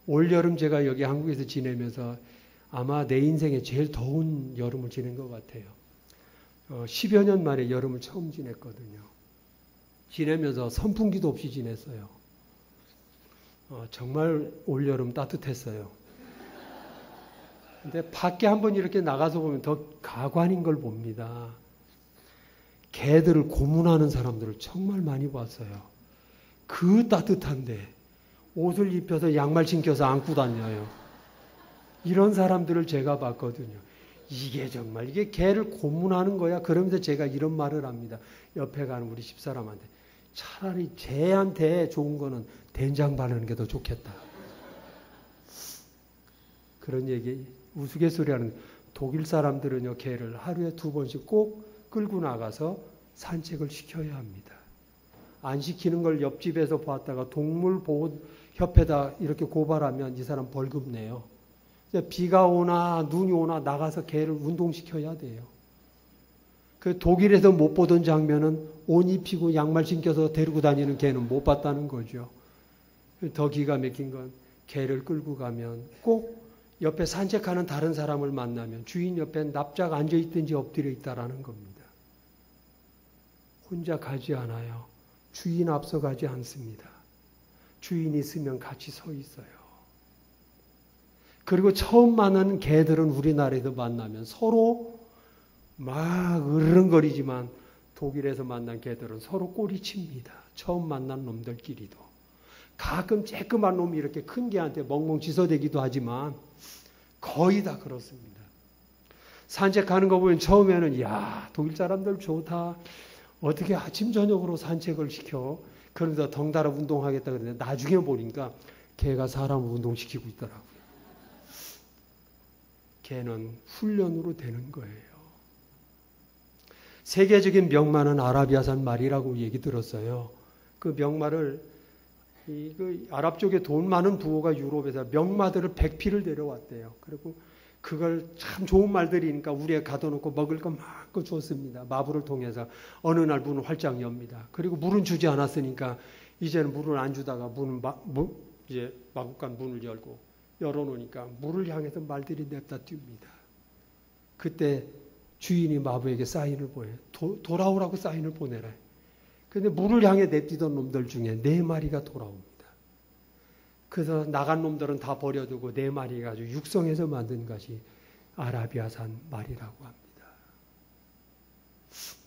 올여름 제가 여기 한국에서 지내면서 아마 내 인생에 제일 더운 여름을 지낸 것 같아요. 10여 년 만에 여름을 처음 지냈거든요. 지내면서 선풍기도 없이 지냈어요. 정말 올여름 따뜻했어요. 근데 밖에 한번 이렇게 나가서 보면 더 가관인 걸 봅니다. 개들을 고문하는 사람들을 정말 많이 봤어요. 그 따뜻한데 옷을 입혀서 양말 신겨서 안고 다녀요. 이런 사람들을 제가 봤거든요. 이게 개를 고문하는 거야? 그러면서 제가 이런 말을 합니다. 옆에 가는 우리 집사람한테. 차라리 쟤한테 좋은 거는 된장 바르는 게 더 좋겠다. 그런 얘기 우스갯소리하는 독일 사람들은요, 개를 하루에 2번씩 꼭 끌고 나가서 산책을 시켜야 합니다. 안 시키는 걸 옆집에서 봤다가 동물보호협회에다 이렇게 고발하면 이 사람 벌금 내요. 비가 오나 눈이 오나 나가서 개를 운동시켜야 돼요. 그 독일에서 못 보던 장면은 옷 입히고 양말 신겨서 데리고 다니는 개는 못 봤다는 거죠. 더 기가 막힌 건 개를 끌고 가면 꼭 옆에 산책하는 다른 사람을 만나면 주인 옆에 납작 앉아있든지 엎드려 있다라는 겁니다. 혼자 가지 않아요. 주인 앞서 가지 않습니다. 주인이 있으면 같이 서 있어요. 그리고 처음 만나는 개들은 우리나라에서 만나면 서로 막 으르렁거리지만 독일에서 만난 개들은 서로 꼬리칩니다. 처음 만난 놈들끼리도. 가끔 쬐끄만 놈이 이렇게 큰 개한테 멍멍 짖어대기도 하지만 거의 다 그렇습니다. 산책하는 거 보면 처음에는 야 독일 사람들 좋다. 어떻게 아침 저녁으로 산책을 시켜. 그러면서 덩달아 운동하겠다 그러는데 나중에 보니까 개가 사람을 운동시키고 있더라고요. 개는 훈련으로 되는 거예요. 세계적인 명마는 아라비아산 말이라고 얘기 들었어요. 그 명마를 그 아랍 쪽에 돈 많은 부호가 유럽에서 명마들을 100피를 데려왔대요. 그리고 그걸 참 좋은 말들이니까 우리에 가둬놓고 먹을 거 마음껏 줬습니다. 마부를 통해서 어느 날 문을 활짝 엽니다. 그리고 물은 주지 않았으니까 이제는 물을 안 주다가 이제 마구간 문을 열어놓으니까 물을 향해서 말들이 냅다 뜁니다. 그때 주인이 마부에게 사인을 보내요. 돌아오라고 사인을 보내래. 근데 물을 향해 내뛰던 놈들 중에 4마리가 돌아옵니다. 그래서 나간 놈들은 다 버려두고 4마리가 아주 육성해서 만든 것이 아라비아산 말이라고 합니다.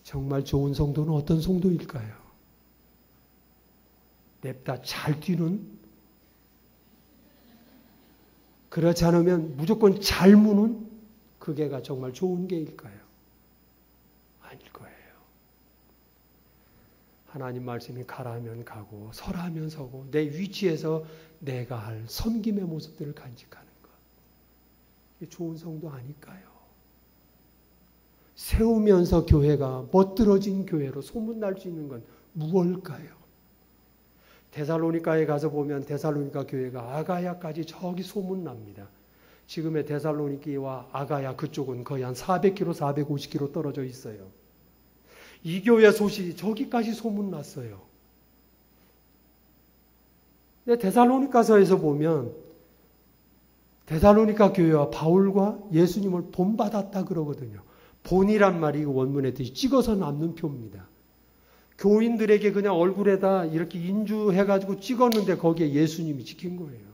정말 좋은 성도는 어떤 성도일까요? 냅다 잘 뛰는, 그렇지 않으면 무조건 잘 무는 그 개가 정말 좋은 개일까요? 아닐 거예요. 하나님 말씀이 가라 하면 가고 서라 하면 서고 내 위치에서 내가 할 섬김의 모습들을 간직하는 것. 이게 좋은 성도 아닐까요? 세우면서 교회가 멋들어진 교회로 소문날 수 있는 건 무엇일까요? 데살로니가에 가서 보면 데살로니가 교회가 아가야까지 저기 소문납니다. 지금의 데살로니키와 아가야 그쪽은 거의 한 400km, 450km 떨어져 있어요. 이 교회 소식이 저기까지 소문났어요. 근데 데살로니가서에서 보면 데살로니가 교회와 바울과 예수님을 본받았다 그러거든요. 본이란 말이 원문에 찍어서 남는 표입니다. 교인들에게 그냥 얼굴에다 이렇게 인주해가지고 찍었는데 거기에 예수님이 찍힌 거예요.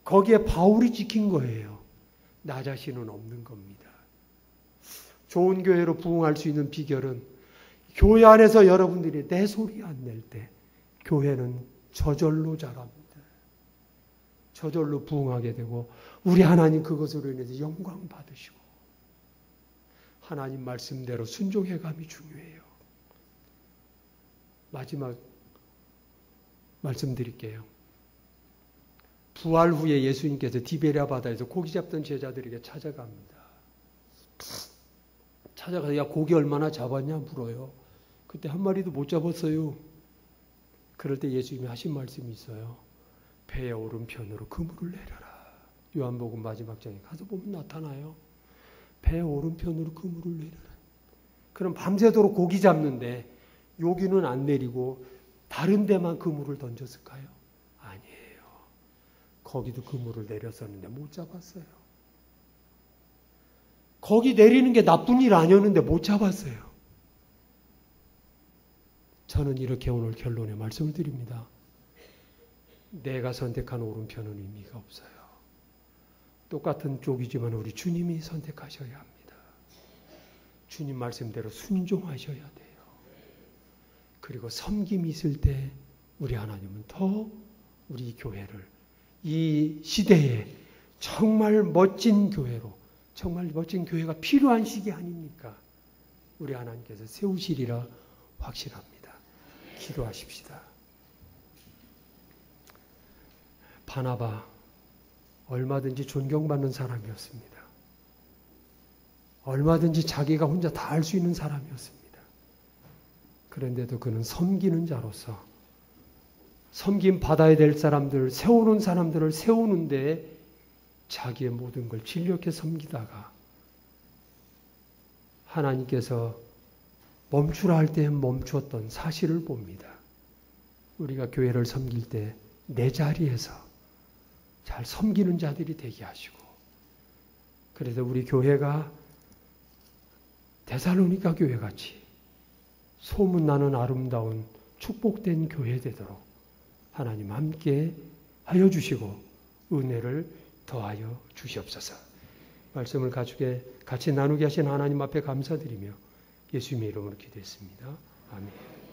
거기에 바울이 찍힌 거예요. 나 자신은 없는 겁니다. 좋은 교회로 부흥할 수 있는 비결은 교회 안에서 여러분들이 내 소리 안 낼 때 교회는 저절로 자랍니다. 저절로 부흥하게 되고 우리 하나님 그것으로 인해서 영광 받으시고 하나님 말씀대로 순종해감이 중요해요. 마지막 말씀드릴게요. 부활 후에 예수님께서 디베랴 바다에서 고기 잡던 제자들에게 찾아갑니다. 찾아가서 야 고기 얼마나 잡았냐 물어요. 그때 한 마리도 못 잡았어요. 그럴 때 예수님이 하신 말씀이 있어요. 배의 오른편으로 그물을 내려라. 요한복음 마지막 장에 가서 보면 나타나요. 배의 오른편으로 그물을 내려라. 그럼 밤새도록 고기 잡는데 여기는 안 내리고 다른 데만 그물을 던졌을까요? 아니에요. 거기도 그물을 내렸었는데 못 잡았어요. 거기 내리는 게 나쁜 일 아니었는데 못 잡았어요. 저는 이렇게 오늘 결론에 말씀을 드립니다. 내가 선택한 오른편은 의미가 없어요. 똑같은 쪽이지만 우리 주님이 선택하셔야 합니다. 주님 말씀대로 순종하셔야 돼요. 그리고 섬김이 있을 때 우리 하나님은 더 우리 교회를 이 시대에 정말 멋진 교회로 정말 멋진 교회가 필요한 시기 아닙니까? 우리 하나님께서 세우시리라 확신합니다. 기도하십시다. 바나바 얼마든지 존경받는 사람이었습니다. 얼마든지 자기가 혼자 다 할 수 있는 사람이었습니다. 그런데도 그는 섬기는 자로서 섬김 받아야 될 사람들, 세우는 사람들을 세우는데 자기의 모든 걸 진력해 섬기다가 하나님께서 멈추라 할 때 멈추었던 사실을 봅니다. 우리가 교회를 섬길 때 내 자리에서 잘 섬기는 자들이 되게 하시고 그래서 우리 교회가 데살로니가 교회같이 소문나는 아름다운 축복된 교회 되도록 하나님 함께 하여 주시고 은혜를 더하여 주시옵소서. 말씀을 같이 나누게 하신 하나님 앞에 감사드리며 예수님의 이름으로 기도했습니다. 아멘.